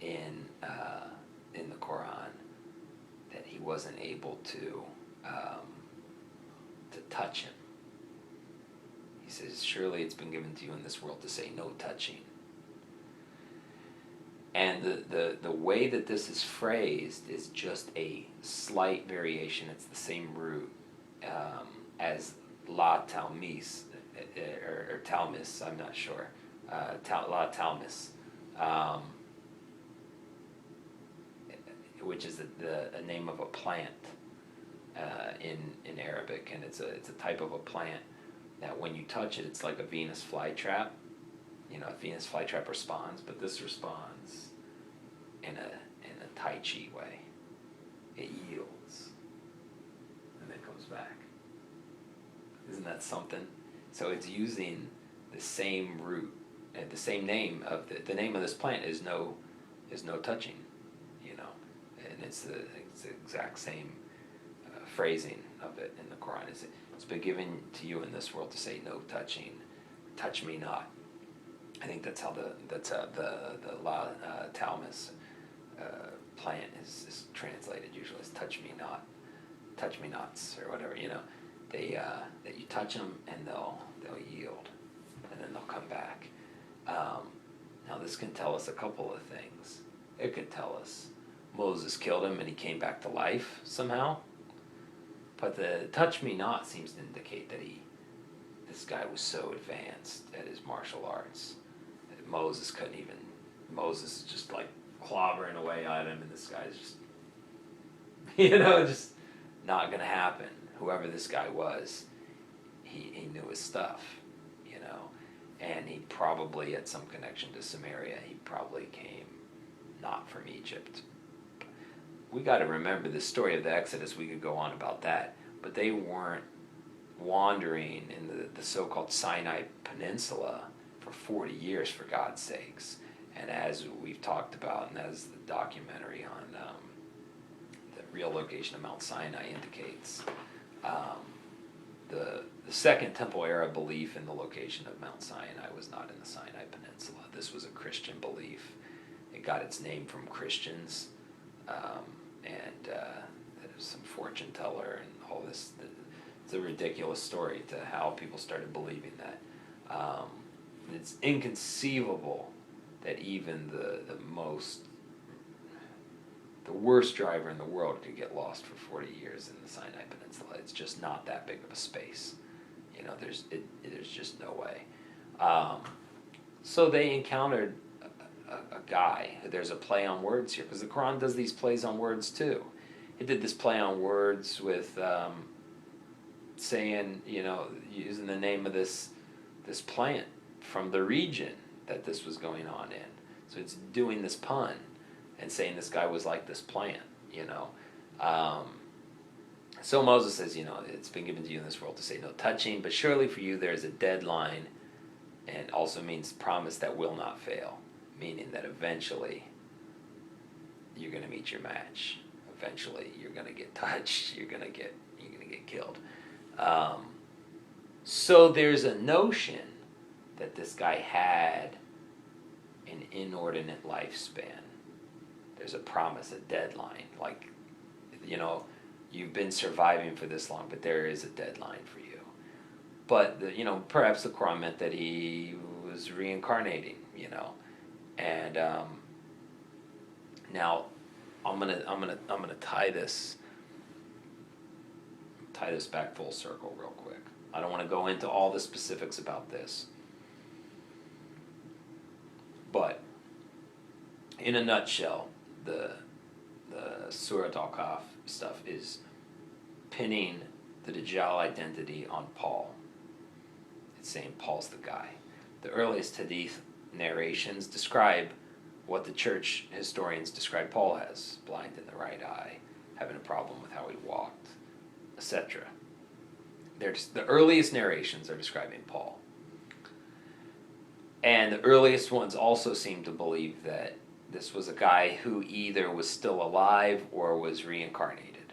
Speaker 1: in the Quran that he wasn't able to touch him. He says, surely it's been given to you in this world to say no touching. And the way that this is phrased is just a slight variation. It's the same root as la talmis, or talmis, I'm not sure. La talmis, which is a name of a plant in Arabic, and it's a type of a plant that when you touch it, it's like a Venus flytrap. A Venus flytrap responds, but this responds in a Tai Chi way. It yields and then comes back. Isn't that something? So it's using the same root and the same name of the name of this plant is no touching, you know, and it's the exact same phrasing of it in the Quran. It's been given to you in this world to say no touching, touch me not. I think that's how the La Talmus plant is translated usually as touch me not, touch me nots or whatever, you know. They that you touch them and they'll yield, and then they'll come back. Now this can tell us a couple of things. It could tell us Moses killed him and he came back to life somehow. But the touch me not seems to indicate that this guy was so advanced at his martial arts that Moses is just like clobbering away at him, and this guy's just, just not gonna happen. Whoever this guy was, he knew his stuff, and he probably had some connection to Samaria. He probably came not from Egypt. We got to remember the story of the Exodus. We could go on about that, but they weren't wandering in the so-called Sinai Peninsula for 40 years, for God's sakes. And as we've talked about, and as the documentary on the real location of Mount Sinai indicates, the Second Temple era belief in the location of Mount Sinai was not in the Sinai Peninsula. This was a Christian belief. It got its name from Christians, and there's some fortune teller and all this. It's a ridiculous story to how people started believing that. It's inconceivable that even the worst driver in the world could get lost for 40 years in the Sinai Peninsula. It's just not that big of a space. There's just no way. So they encountered a guy. There's a play on words here, because the Quran does these plays on words too. It did this play on words with saying, using the name of this plant from the region that this was going on in. So it's doing this pun and saying this guy was like this plant, So Moses says, it's been given to you in this world to say no touching, but surely for you there is a deadline, and also means promise that will not fail, meaning that eventually you're going to meet your match. Eventually you're going to get touched. You're going to get killed. So there's a notion that this guy had an inordinate lifespan. There's a promise, a deadline. Like, you've been surviving for this long, but there is a deadline for you. But perhaps the Quran meant that he was reincarnating. And now I'm gonna tie this back full circle real quick. I don't want to go into all the specifics about this, but in a nutshell, the Surah Al-Kahf stuff is pinning the Dajjal identity on Paul. It's saying Paul's the guy. The earliest Hadith narrations describe what the church historians describe Paul as: blind in the right eye, having a problem with how he walked, etc. The earliest narrations are describing Paul. And the earliest ones also seem to believe that this was a guy who either was still alive or was reincarnated.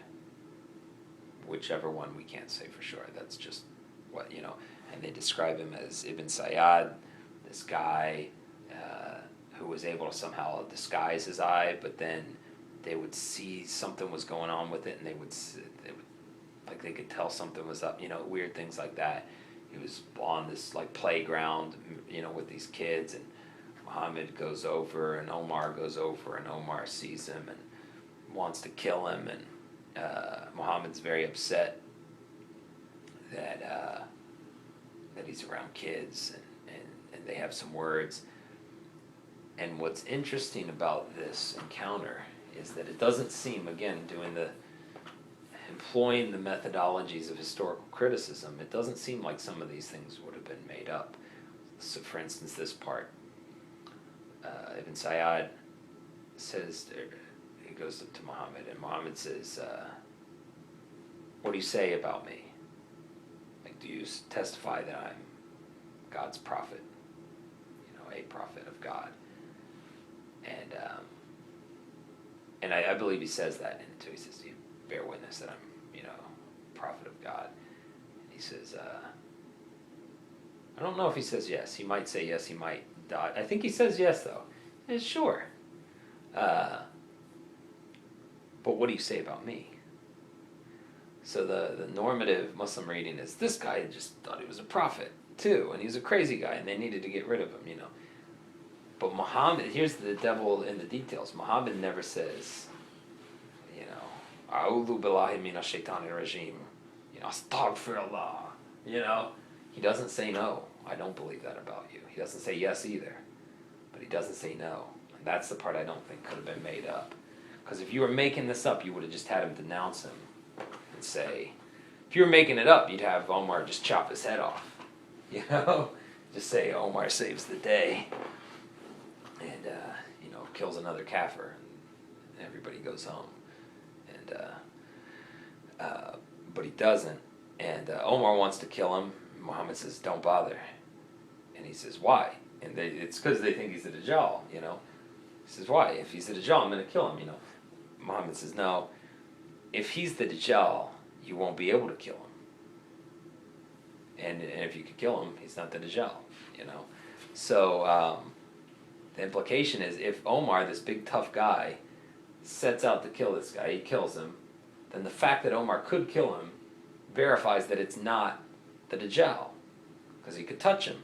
Speaker 1: Whichever one, we can't say for sure. That's just what, And they describe him as Ibn Sayyad, this guy who was able to somehow disguise his eye, but then they would see something was going on with it, and they would like they could tell something was up, weird things like that. He was on this like playground, with these kids, and Muhammad goes over, and Omar goes over, and Omar sees him and wants to kill him, and Muhammad's very upset that he's around kids, and they have some words. And what's interesting about this encounter is that it doesn't seem, again, employing the methodologies of historical criticism, it doesn't seem like some of these things would have been made up. So, for instance, this part, Ibn Sayyad says, he goes up to Muhammad, and Muhammad says, what do you say about me? Like, do you testify that I'm God's prophet, a prophet of God. And I believe he says that in it too. He says, "You bear witness that I'm, a prophet of God." And he says, I don't know if he says yes. He might say yes. He might die. I think he says yes, though. And sure. But what do you say about me? So the normative Muslim reading is, this guy just thought he was a prophet too, and he was a crazy guy, and they needed to get rid of him, But Muhammad, here's the devil in the details. Muhammad never says, "A'udhu billahi minash shaitanir rajim," "Astaghfirullah," He doesn't say no. I don't believe that about you. He doesn't say yes either, but he doesn't say no. And that's the part I don't think could have been made up. Because if you were making this up, you would have just had him denounce him and say, if you were making it up, you'd have Omar just chop his head off. Just say Omar saves the day. And, kills another kafir, and everybody goes home. But he doesn't. And Omar wants to kill him. Muhammad says, "Don't bother." And he says, "Why?" And it's because they think he's a Dajjal, He says, "Why? If he's a Dajjal, I'm going to kill him, Muhammad says, "No. If he's the Dajjal, you won't be able to kill him. And if you could kill him, he's not the Dajjal, So the implication is, if Omar, this big tough guy, sets out to kill this guy, he kills him, then the fact that Omar could kill him verifies that it's not the Dajjal, because he could touch him.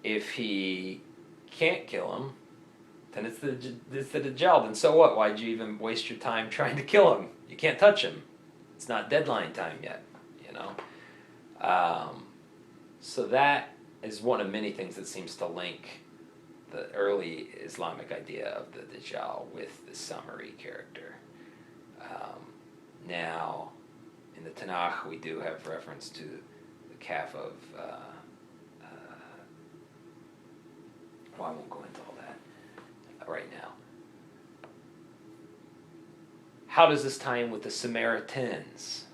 Speaker 1: If he can't kill him, then it's the Dajjal. Then so what? Why'd you even waste your time trying to kill him? You can't touch him. It's not deadline time yet, So that is one of many things that seems to link the early Islamic idea of the Dajjal with the Samiri character. Now, in the Tanakh, we do have reference to the calf of... I won't go into all that right now. How does this tie in with the Samaritans?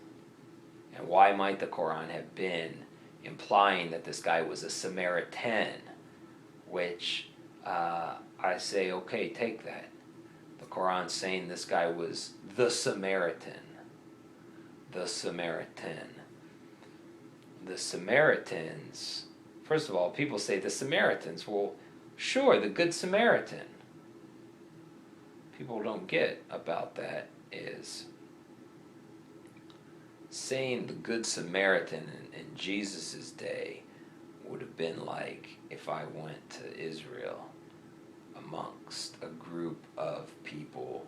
Speaker 1: And why might the Qur'an have been implying that this guy was a Samaritan? Which I say, okay, take that. The Qur'an's saying this guy was the Samaritan. The Samaritan. The Samaritans, first of all, people say the Samaritans. Well, sure, the Good Samaritan. People don't get about that is saying the Good Samaritan in Jesus' day would have been like if I went to Israel amongst a group of people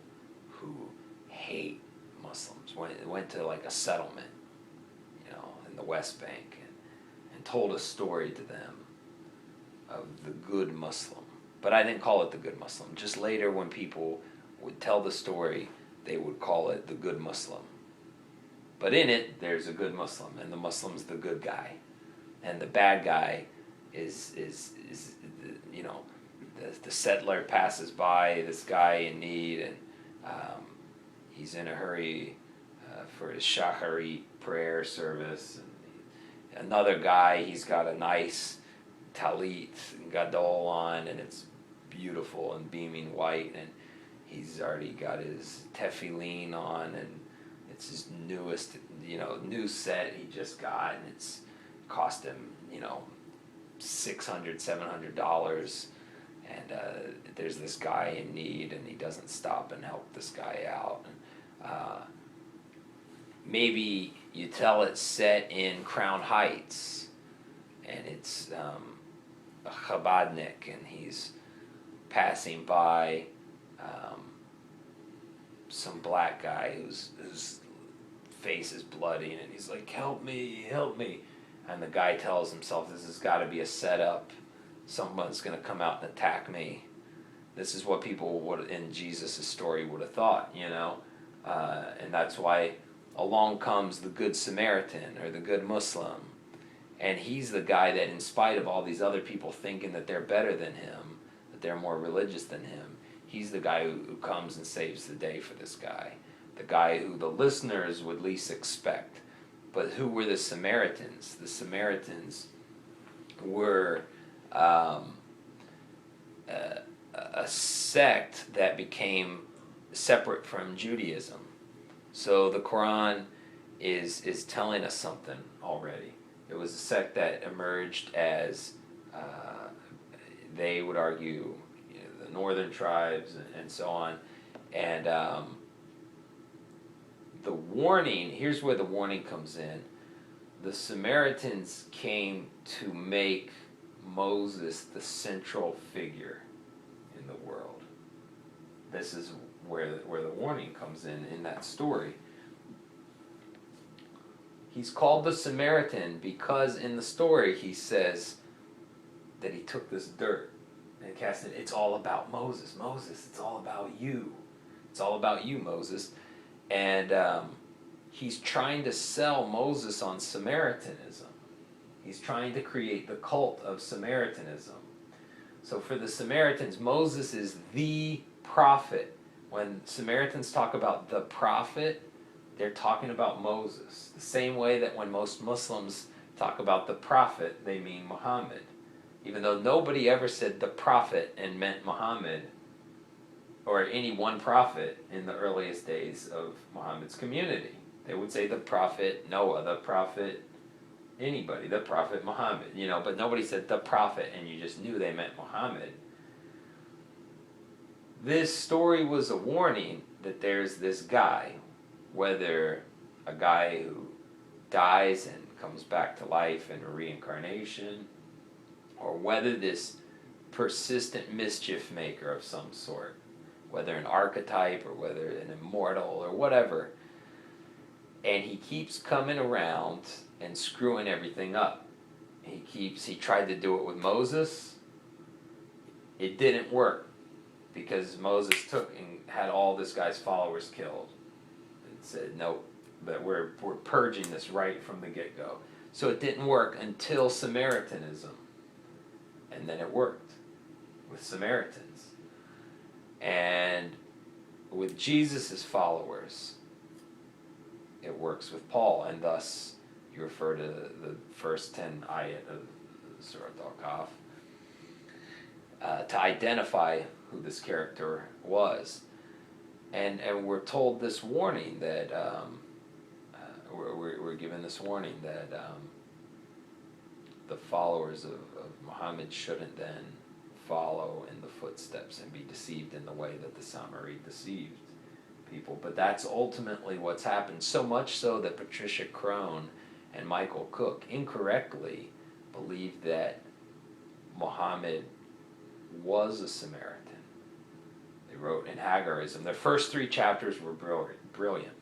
Speaker 1: who hate Muslims, went to like a settlement, in the West Bank, and told a story to them of the good Muslim. But I didn't call it the good Muslim. Just later when people would tell the story, they would call it the good Muslim. But in it, there's a good Muslim, and the Muslim's the good guy. And the bad guy is the settler passes by this guy in need, and he's in a hurry for his shacharit prayer service. And another guy, he's got a nice talit and gadol on, and it's beautiful and beaming white, and he's already got his tefillin on, and it's his newest, new set he just got, and it's cost him, $600, $700, and there's this guy in need, and he doesn't stop and help this guy out. And, maybe you tell it's set in Crown Heights, and it's a Chabadnik, and he's passing by some black guy whose face is bloody, and he's like, help me, and the guy tells himself, this has got to be a setup, someone's going to come out and attack me. This is what people would in Jesus' story would have thought, and that's why along comes the Good Samaritan or the Good Muslim, and he's the guy that, in spite of all these other people thinking that they're better than him, that they're more religious than him, he's the guy who comes and saves the day for this guy. The guy who the listeners would least expect, But who were the Samaritans? The Samaritans were a sect that became separate from Judaism. So the Quran is telling us something already. It was a sect that emerged as they would argue, the northern tribes and so on. And the warning, here's where the warning comes in. The Samaritans came to make Moses the central figure in the world. This is where the warning comes in that story. He's called the Samaritan because in the story he says that he took this dirt and cast it. It's all about Moses. Moses, it's all about you. It's all about you, Moses. And he's trying to sell Moses on Samaritanism. He's trying to create the cult of Samaritanism. So for the Samaritans, Moses is the prophet. When Samaritans talk about the prophet, they're talking about Moses. The same way that when most Muslims talk about the prophet, they mean Muhammad. Even though nobody ever said the prophet and meant Muhammad, or any one prophet in the earliest days of Muhammad's community. They would say the prophet Noah, the prophet anybody, the prophet Muhammad, but nobody said the prophet and you just knew they meant Muhammad. This story was a warning that there's this guy, whether a guy who dies and comes back to life in a reincarnation, or whether this persistent mischief maker of some sort, whether an archetype or whether an immortal or whatever, and he keeps coming around and screwing everything up. He tried to do it with Moses. It didn't work because Moses took and had all this guy's followers killed and said, nope, that we're purging this right from the get-go. So it didn't work until Samaritanism. And then it worked with Samaritans. And with Jesus' followers, it works with Paul, and thus you refer to the first 10 ayat of Surah Al-Kahf to identify who this character was. And we're told this warning that, we're given this warning that the followers of Muhammad shouldn't then follow in the footsteps and be deceived in the way that the Samiri deceived people. But that's ultimately what's happened, so much so that Patricia Crone and Michael Cook incorrectly believed that Muhammad was a Samaritan. They wrote in Haggarism. Their first 3 chapters were brilliant.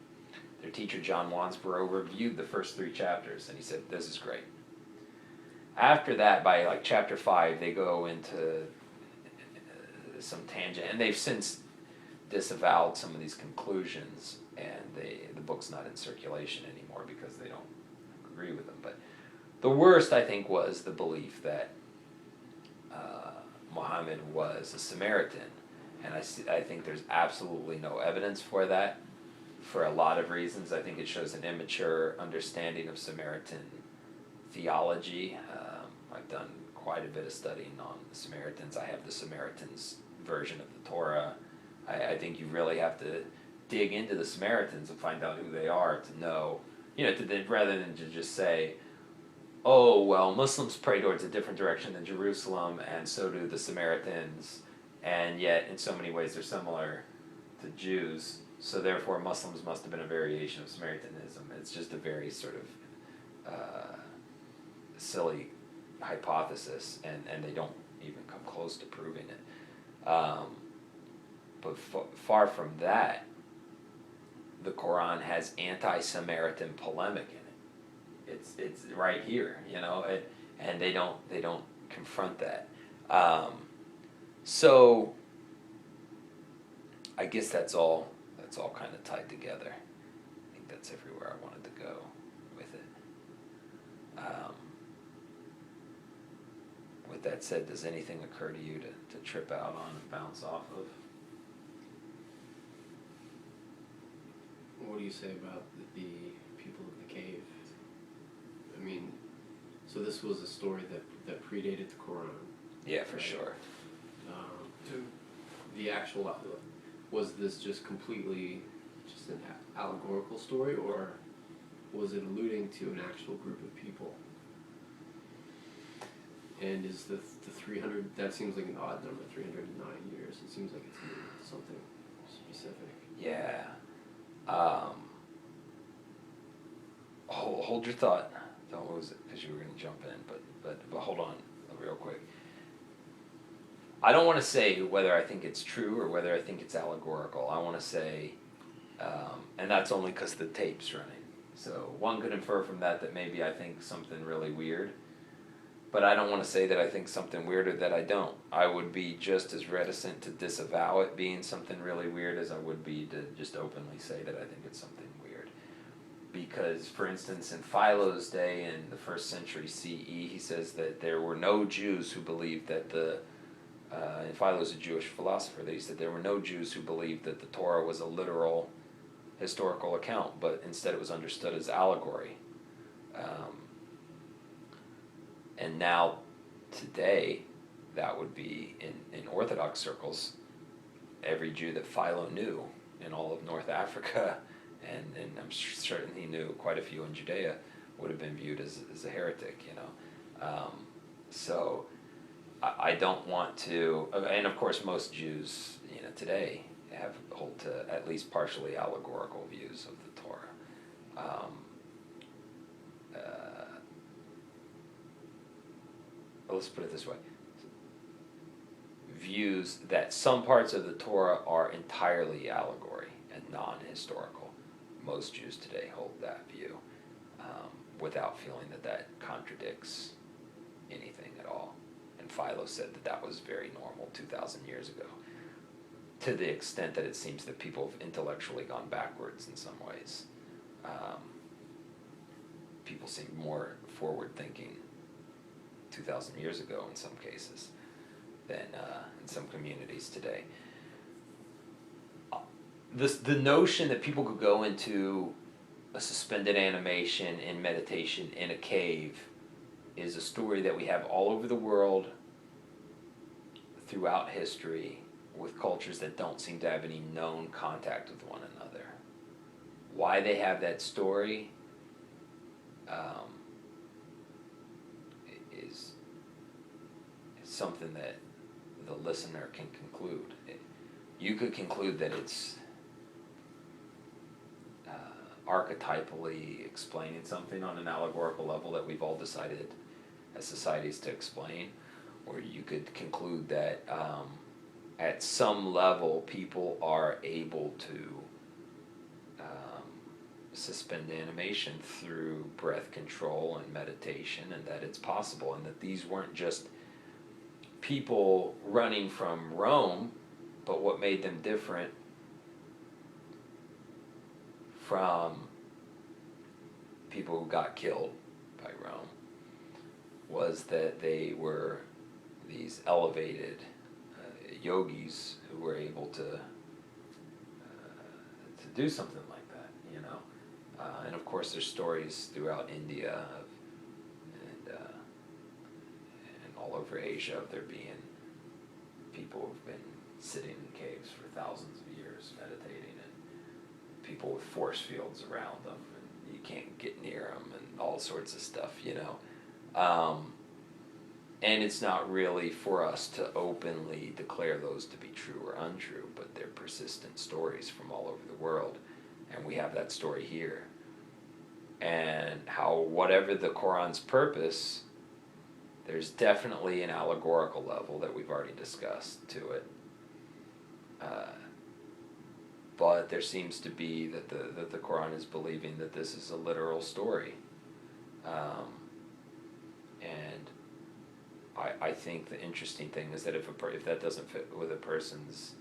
Speaker 1: Their teacher, John Wansborough, reviewed the first 3 chapters, and he said, this is great. After that, by chapter 5, they go into some tangent, and they've since disavowed some of these conclusions, and the book's not in circulation anymore because they don't agree with them. But the worst, I think, was the belief that Muhammad was a Samaritan, and I think there's absolutely no evidence for that, for a lot of reasons. I think it shows an immature understanding of Samaritan theology. I've done quite a bit of studying on the Samaritans. I have the Samaritans version of the Torah. I think you really have to dig into the Samaritans and find out who they are to know, rather than to just say, oh, well, Muslims pray towards a different direction than Jerusalem, and so do the Samaritans, and yet in so many ways they're similar to Jews, so therefore Muslims must have been a variation of Samaritanism. It's just a very sort of silly hypothesis, and they don't even come close to proving it. But far from that, the Quran has anti-Samaritan polemic in it. It's right here, and they don't confront that. So I guess that's all kind of tied together. I think that's everywhere I wanted to go with it. With that said, does anything occur to you to trip out on and bounce off of?
Speaker 3: What do you say about the people of the cave? mean, so this was a story that predated the Qur'an.
Speaker 1: Yeah, for
Speaker 3: right?
Speaker 1: sure.
Speaker 3: The actual, was this just completely just an allegorical story, or was it alluding to an actual group of people? And is the 300, that seems like an odd number, 309 years. It seems like it's something specific.
Speaker 1: Yeah. Hold your thought. Don't lose it, because you were going to jump in, but hold on real quick. I don't want to say whether I think it's true or whether I think it's allegorical. I want to say, and that's only because the tape's running. So one could infer from that maybe I think something really weird, but I don't want to say that I think something weird or that I don't. I would be just as reticent to disavow it being something really weird as I would be to just openly say that I think it's something weird. Because, for instance, in Philo's day in the 1st century CE, he says that there were no Jews who believed that and Philo's a Jewish philosopher, that he said there were no Jews who believed that the Torah was a literal historical account, but instead it was understood as allegory. And now, today, that would be, in Orthodox circles, every Jew that Philo knew in all of North Africa, and I'm certain he knew quite a few in Judea, would have been viewed as a heretic, So I don't want to, and of course most Jews, today hold to at least partially allegorical views of the Torah. Let's put it this way. Views that some parts of the Torah are entirely allegory and non-historical. Most Jews today hold that view without feeling that contradicts anything at all. And Philo said that was very normal 2,000 years ago, to the extent that it seems that people have intellectually gone backwards in some ways. People seem more forward-thinking 2,000 years ago in some cases than in some communities today. The notion that people could go into a suspended animation in meditation in a cave is a story that we have all over the world throughout history with cultures that don't seem to have any known contact with one another. Why they have that story is something that the listener can conclude. You could conclude that it's archetypally explaining something on an allegorical level that we've all decided as societies to explain, or you could conclude that at some level people are able to suspend animation through breath control and meditation, and that it's possible, and that these weren't just people running from Rome, but what made them different from people who got killed by Rome was that they were these elevated yogis who were able to do something like that, and of course there's stories throughout India and all over Asia of there being people who've been sitting in caves for thousands of years meditating, and people with force fields around them, and you can't get near them, and all sorts of stuff, and it's not really for us to openly declare those to be true or untrue, but they're persistent stories from all over the world, and we have that story here. And how, whatever the Qur'an's purpose, there's definitely an allegorical level that we've already discussed to it. But there seems to be that the Qur'an is believing that this is a literal story. And I think the interesting thing is that if that doesn't fit with a person's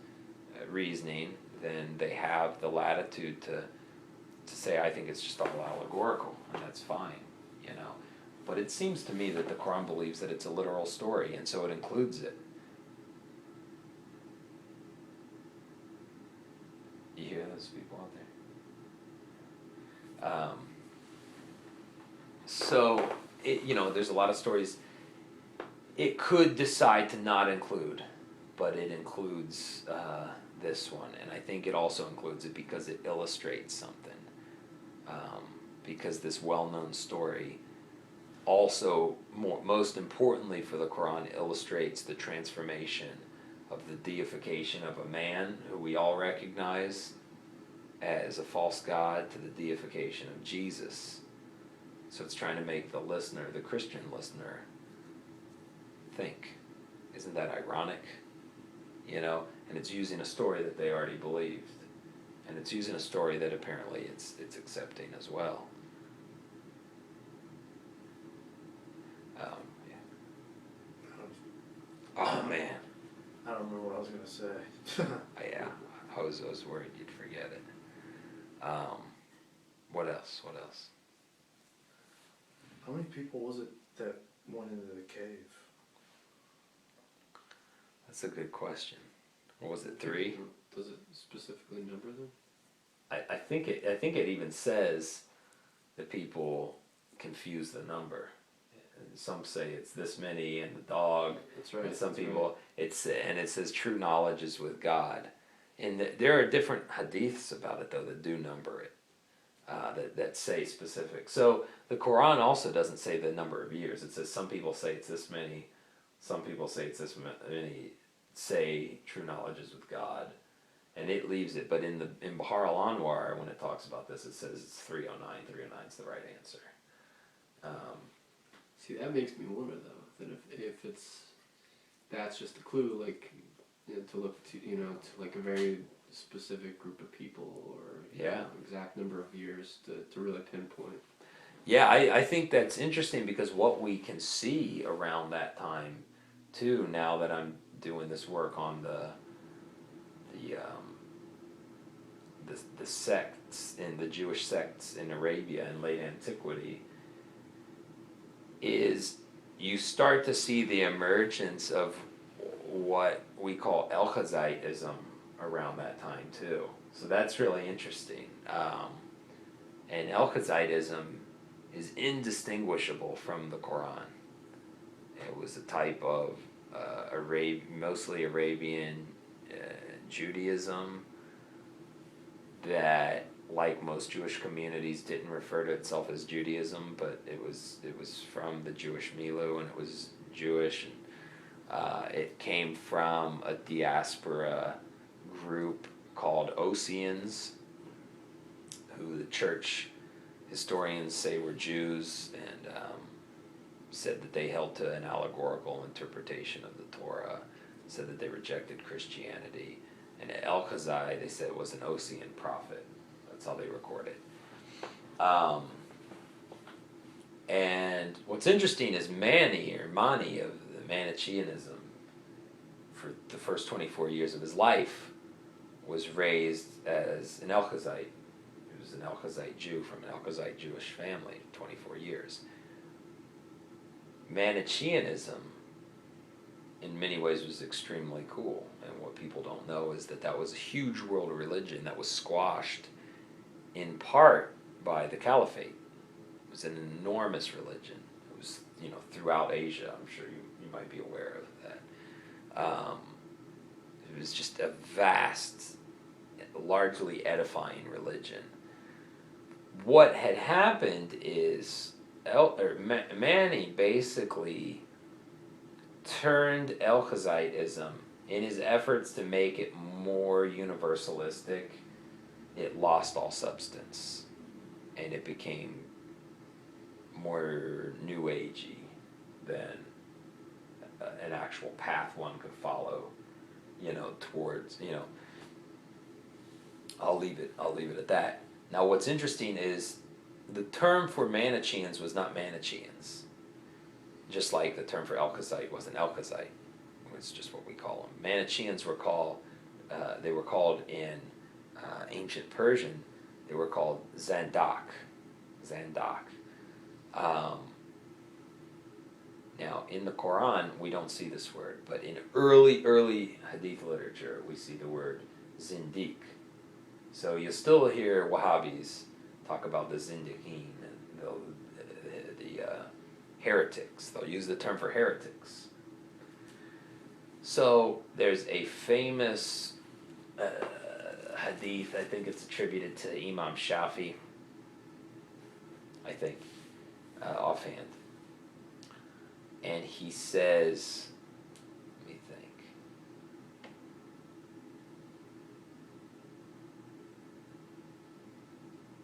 Speaker 1: reasoning, then they have the latitude to say, I think it's just all allegorical, and that's fine, But it seems to me that the Qur'an believes that it's a literal story, and so it includes it. You hear those people out there? So, there's a lot of stories it could decide to not include, but it includes this one. And I think it also includes it because it illustrates something. Because this well-known story also, most importantly for the Quran, illustrates the transformation of the deification of a man who we all recognize as a false god to the deification of Jesus. So it's trying to make the listener, the Christian listener, think. Isn't that ironic? And it's using a story that they already believed. And it's using a story that apparently it's accepting as well. Yeah. Oh, man.
Speaker 2: I don't remember what I was going to say.
Speaker 1: Yeah, I was worried you'd forget it. What else?
Speaker 2: How many people was it that went into the cave?
Speaker 1: That's a good question. What was it, 3?
Speaker 3: Does it specifically number them?
Speaker 1: I think it even says that people confuse the number. And some say it's this many and the dog.
Speaker 3: That's right.
Speaker 1: And some
Speaker 3: that's
Speaker 1: people it says true knowledge is with God. And there are different hadiths about it though that do number it. That say specific. So the Quran also doesn't say the number of years. It says some people say it's this many, some people say it's this many. Say true knowledge is with God, and it leaves it. But in Bahar al-Anwar, when it talks about this, it says it's 309. 309 is the right answer.
Speaker 3: See, that makes me wonder though that if that's just a clue, like to look to to like a very specific group of people or exact number of years to really pinpoint.
Speaker 1: Yeah, I think that's interesting because what we can see around that time, too. Now that I'm doing this work on the sects in the Jewish sects in Arabia in late antiquity, is you start to see the emergence of what we call El-Khazitism around that time too. So that's really interesting. And El-Khazitism is indistinguishable from the Quran. It was a type of mostly Arabian Judaism that, like most Jewish communities, didn't refer to itself as Judaism, but it was from the Jewish milieu, and it was Jewish. And it came from a diaspora group called Oseans, who the church historians say were Jews, and said that they held to an allegorical interpretation of the Torah, said that they rejected Christianity. And El-Khazai, they said, was an Osean prophet. That's how they record it. And what's interesting is Mani of the Manichaeanism, for the first 24 years of his life, was raised as an El-Khazite. He was an El-Khazite Jew from an El-Khazite Jewish family, 24 years. Manichaeanism, in many ways, was extremely cool. And what people don't know is that was a huge world religion that was squashed in part by the Caliphate. It was an enormous religion. It was, throughout Asia. I'm sure you might be aware of that. It was just a vast, largely edifying religion. What had happened is Mani basically turned El-Khazitism in his efforts to make it more universalistic. It lost all substance, and it became more New Agey than an actual path one could follow, towards, I'll leave it at that. Now, what's interesting is the term for Manichaeans was not Manichaeans, just like the term for El-Khazite wasn't El-Khazite. It's just what we call them. Manichaeans were called, in ancient Persian, they were called Zandak. Now, in the Quran, we don't see this word, but in early Hadith literature, we see the word Zindiq. So you'll still hear Wahhabis talk about the Zindiqeen and the the heretics. They'll use the term for heretics. So there's a famous hadith, I think it's attributed to Imam Shafi, I think, offhand. And he says, let me think.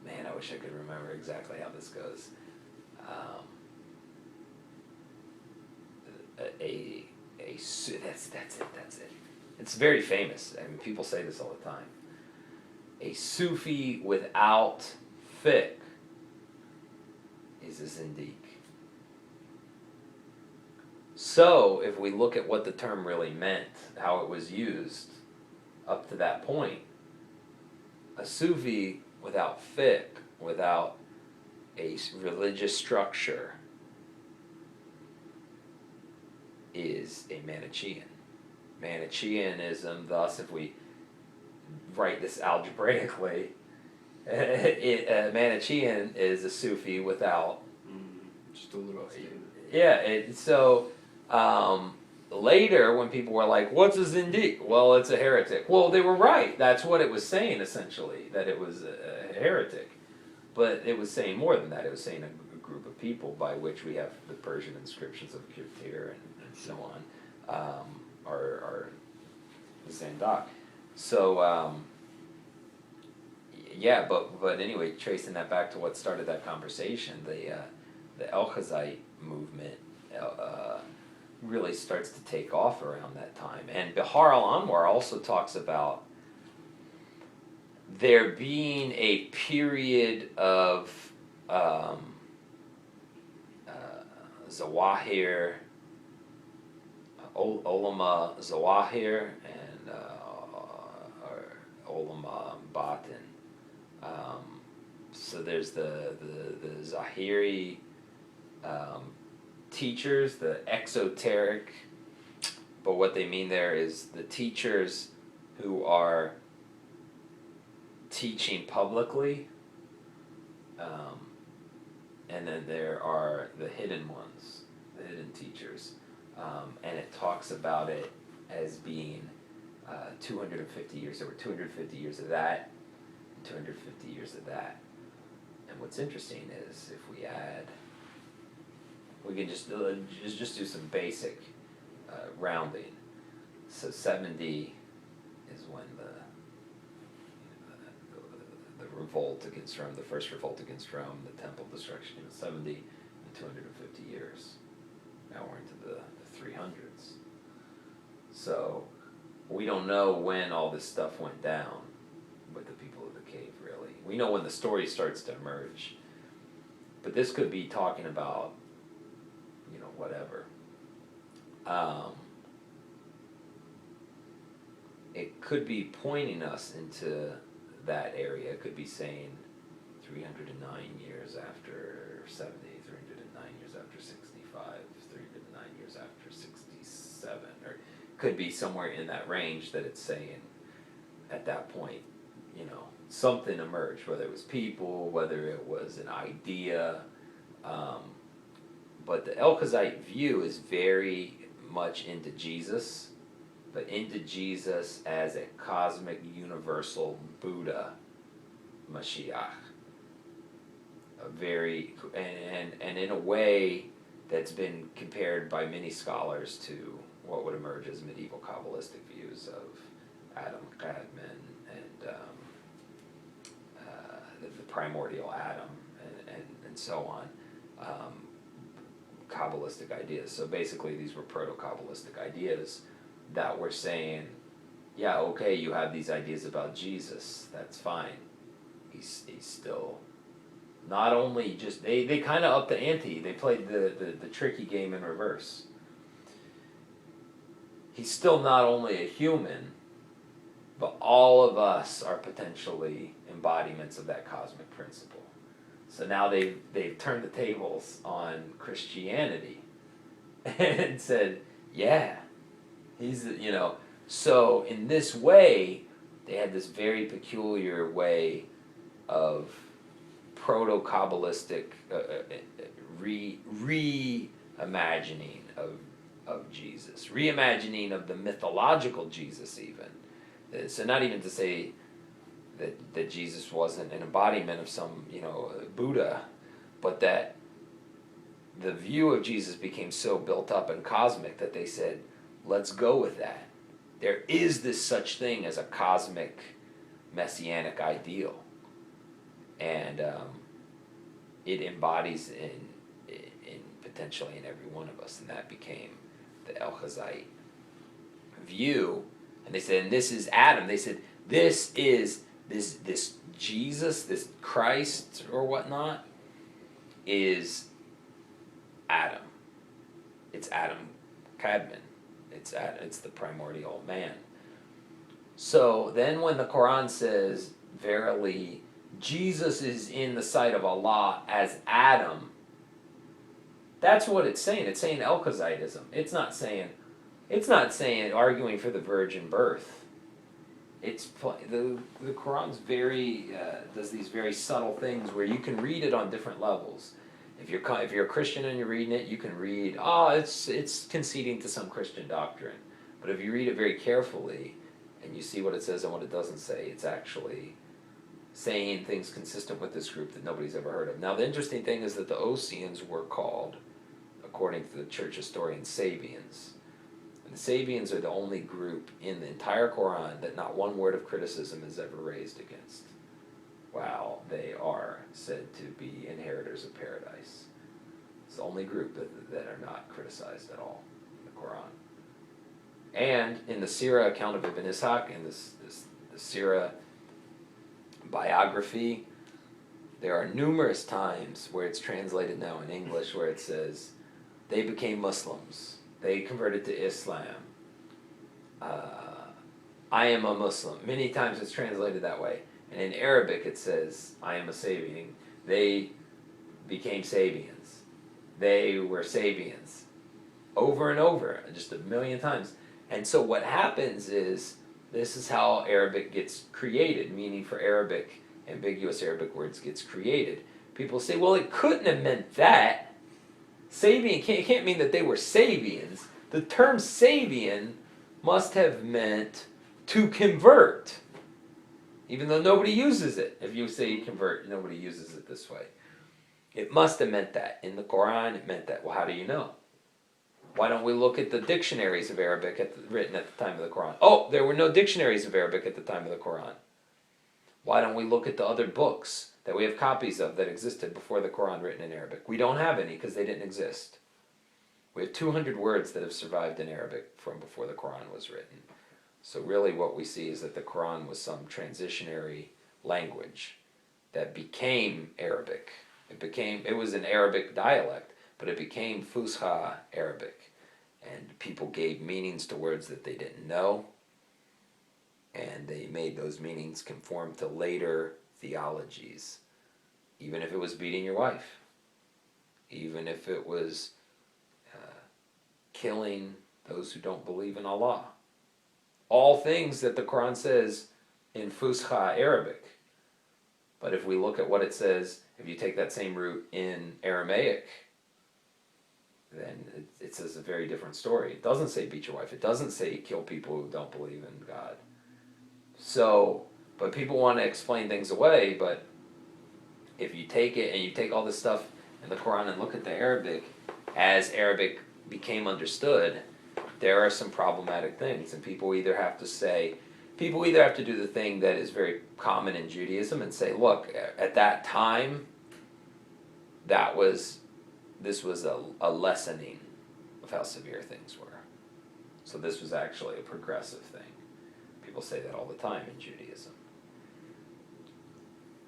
Speaker 1: Man, I wish I could remember exactly how this goes. That's it. It's very famous. I mean, people say this all the time. A Sufi without fiqh is a zindiq. So, if we look at what the term really meant, how it was used up to that point, a Sufi without fiqh, without a religious structure, is a Manichaean. Manichaeanism, thus, if we write this algebraically, a Manichaean is a Sufi without...
Speaker 3: Just a little statement.
Speaker 1: Yeah, later when people were like, what's a Zindiq? Well, it's a heretic. Well, they were right. That's what it was saying, essentially, that it was a heretic. But it was saying more than that. It was saying a group of people, by which we have the Persian inscriptions of Kirtir and so on, are Zandak. So, yeah, but anyway, tracing that back to what started that conversation, the El-Khazite movement really starts to take off around that time. And Bihar al-Anwar also talks about there being a period of Zawahir, Ulama Zawahir, and Ulama Batin. So there's the Zahiri teachers, the exoteric, but what they mean there is the teachers who are teaching publicly, and then there are the hidden ones, the hidden teachers, and it talks about it as being 250 years. There were 250 years of that, and 250 years of that. And what's interesting is if we add, we can just do some basic rounding. So 70 is when the revolt against Rome, the first revolt against Rome, the temple destruction, 70 and 250 years. Now we're into the 300s. So we don't know when all this stuff went down with the people of the cave, really. We know when the story starts to emerge. But this could be talking about, whatever. It could be pointing us into that area. It could be saying 309 years after 70, 309 years after 65, 309 years after 67, or it could be somewhere in that range that it's saying at that point, something emerged, whether it was people, whether it was an idea. But the El-Khazite view is very much into Jesus, but into Jesus as a cosmic, universal Buddha, Mashiach. And in a way that's been compared by many scholars to what would emerge as medieval Kabbalistic views of Adam Kadmon and the primordial Adam and so on. Kabbalistic ideas. So basically these were proto-Kabbalistic ideas that were saying, yeah, okay, you have these ideas about Jesus, that's fine. He's still not only just, they kind of upped the ante, they played the tricky game in reverse. He's still not only a human, but all of us are potentially embodiments of that cosmic principle. So now they've turned the tables on Christianity and said, yeah, he's, So in this way, they had this very peculiar way of proto-Kabbalistic reimagining of Jesus, reimagining of the mythological Jesus even. So not even to say that Jesus wasn't an embodiment of some, Buddha, but that the view of Jesus became so built up and cosmic that they said, let's go with that. There is this such thing as a cosmic messianic ideal. And it embodies in potentially in every one of us. And that became the El-Khazite view. And they said, and this is Adam. They said, this is this Jesus, this Christ or whatnot, is Adam. It's Adam Kadmon. It's the primordial man. So then when the Quran says, verily, Jesus is in the sight of Allah as Adam, that's what it's saying. It's saying El-Khazitism. It's not saying arguing for the virgin birth. The Quran's does these very subtle things where you can read it on different levels. If you're a Christian and you're reading it, you can read, it's conceding to some Christian doctrine. But if you read it very carefully and you see what it says and what it doesn't say, it's actually saying things consistent with this group that nobody's ever heard of. Now, the interesting thing is that the Oseans were called, according to the church historian, Sabians. And the Sabians are the only group in the entire Quran that not one word of criticism is ever raised against, while they are said to be inheritors of paradise. It's the only group that are not criticized at all in the Quran. And in the Surah account of Ibn Ishaq, in the Surah biography, there are numerous times where it's translated now in English where it says, they became Muslims. They converted to Islam. I am a Muslim. Many times it's translated that way. And in Arabic it says, I am a Sabian. They became Sabians. They were Sabians. Over and over, just a million times. And so what happens is, this is how Arabic gets created, meaning for Arabic, ambiguous Arabic words gets created. People say, well, it couldn't have meant that. Sabian can't mean that they were Sabians. The term Sabian must have meant to convert, even though nobody uses it. If you say convert, nobody uses it this way. It must have meant that. In the Quran, it meant that. Well, how do you know? Why don't we look at the dictionaries of Arabic written at the time of the Quran? Oh, there were no dictionaries of Arabic at the time of the Quran. Why don't we look at the other books that we have copies of that existed before the Quran written in Arabic? We don't have any because they didn't exist. We have 200 words that have survived in Arabic from before the Quran was written. So really what we see is that the Quran was some transitionary language that became Arabic. It was an Arabic dialect, but it became Fusha Arabic. And people gave meanings to words that they didn't know, and they made those meanings conform to later theologies. Even if it was beating your wife, even if it was killing those who don't believe in Allah. All things that the Quran says in Fusha Arabic. But if we look at what it says, if you take that same root in Aramaic, then it says a very different story. It doesn't say beat your wife. It doesn't say kill people who don't believe in God. So, but people want to explain things away, but if you take it and you take all this stuff in the Quran and look at the Arabic, as Arabic became understood, there are some problematic things. And people either have to do the thing that is very common in Judaism and say, look, at that time, this was a lessening of how severe things were. So this was actually a progressive thing. People say that all the time in Judaism.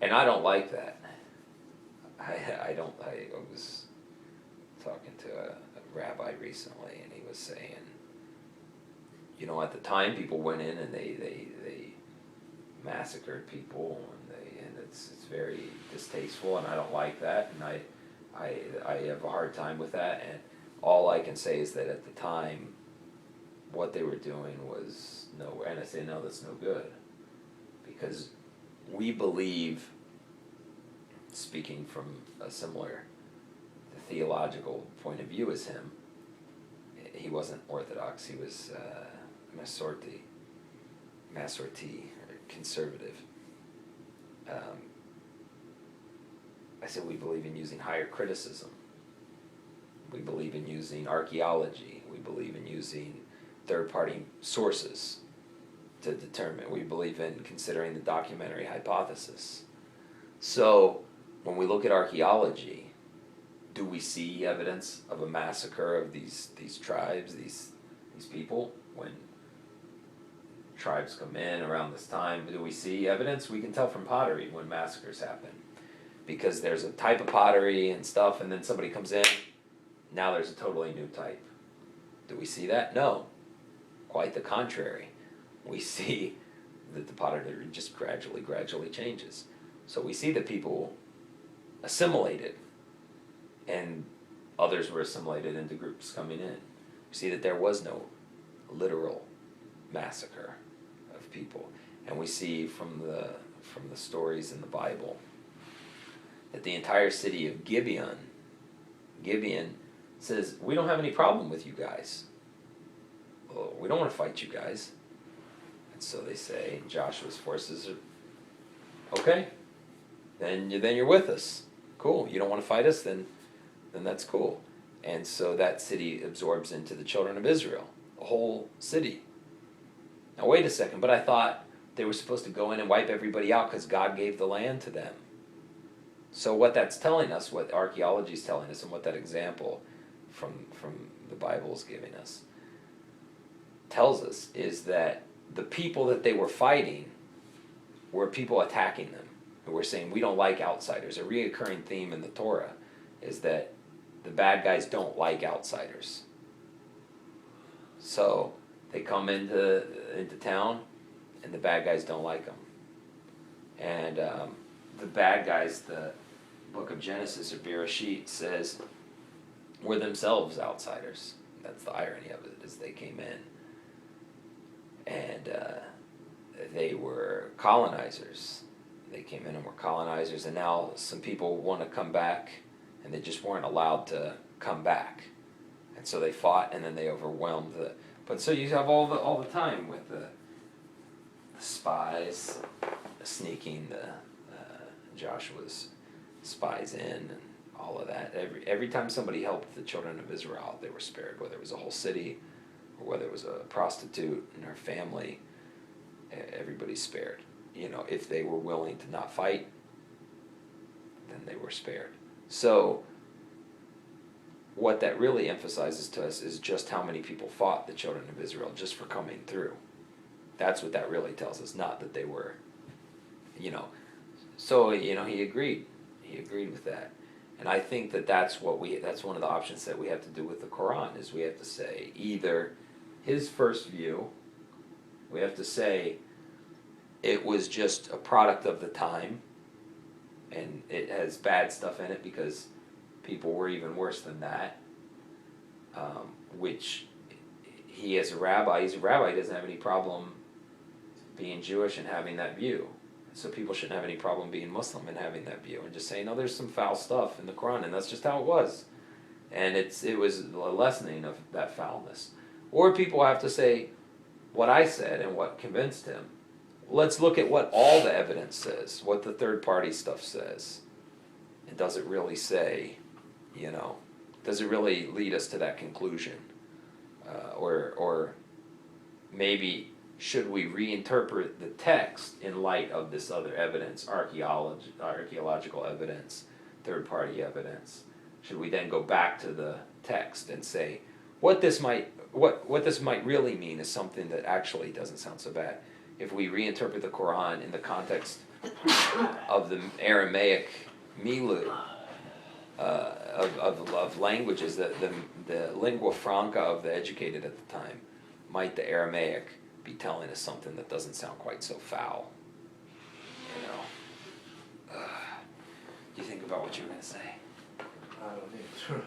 Speaker 1: And I don't like that. I was talking to a rabbi recently, and he was saying, at the time people went in and they massacred people, and it's very distasteful, and I don't like that, and I have a hard time with that, and all I can say is that at the time, what they were doing was and I say, no, that's no good, because we believe, speaking from a similar theological point of view as him. He wasn't Orthodox, he was Masorti, or conservative. I said we believe in using higher criticism. We believe in using archaeology. We believe in using third-party sources to determine. We believe in considering the documentary hypothesis. So when we look at archaeology, do we see evidence of a massacre of these tribes, these people? When tribes come in around this time, do we see evidence? We can tell from pottery when massacres happen, because there's a type of pottery and stuff, and then somebody comes in, now there's a totally new type. Do we see that? No. Quite the contrary. We see that the pottery just gradually changes. So we see that people assimilated, and others were assimilated into groups coming in. We see that there was no literal massacre of people. And we see from the stories in the Bible that the entire city of Gibeon says, we don't have any problem with you guys. Well, we don't want to fight you guys. And so they say, Joshua's forces are, okay, then you're with us. Cool. You don't want to fight us, then that's cool. And so that city absorbs into the children of Israel, the whole city. Now wait a second, but I thought they were supposed to go in and wipe everybody out because God gave the land to them. So what that's telling us, what archaeology is telling us, and what that example from the Bible is giving us, tells us is that the people that they were fighting were people attacking them, who were saying, we don't like outsiders. A reoccurring theme in the Torah is that the bad guys don't like outsiders. So they come into town, and the bad guys don't like them. And the bad guys, the book of Genesis or Bereshit says, were themselves outsiders. That's the irony of it, is they came in, and they were colonizers. They came in and were colonizers, and now some people want to come back, and they just weren't allowed to come back. And so they fought, and then they overwhelmed the... But so you have all the time with the spies sneaking Joshua's spies in, and all of that. Every time somebody helped the children of Israel, they were spared, whether it was a whole city or whether it was a prostitute and her family. Everybody's spared. You know, if they were willing to not fight, then they were spared. So what that really emphasizes to us is just how many people fought the children of Israel just for coming through. That's what that really tells us, not that they were, So, he agreed. He agreed with that. And I think that's one of the options that we have to do with the Qur'an, is we have to say either his first view, we have to say it was just a product of the time, and it has bad stuff in it because people were even worse than that, which he's a rabbi, he doesn't have any problem being Jewish and having that view. So people shouldn't have any problem being Muslim and having that view, and just saying, no, there's some foul stuff in the Quran, and that's just how it was. And it was a lessening of that foulness. Or people have to say what I said and what convinced him. Let's look at what all the evidence says, what the third party stuff says. And does it really say, does it really lead us to that conclusion? Or maybe should we reinterpret the text in light of this other evidence, archaeological evidence, third-party evidence? Should we then go back to the text and say, what this might really mean is something that actually doesn't sound so bad? If we reinterpret the Quran in the context of the Aramaic milieu, of languages, the lingua franca of the educated at the time, might the Aramaic be telling us something that doesn't sound quite so foul? Do you think about what you were going to say?
Speaker 2: I don't think so.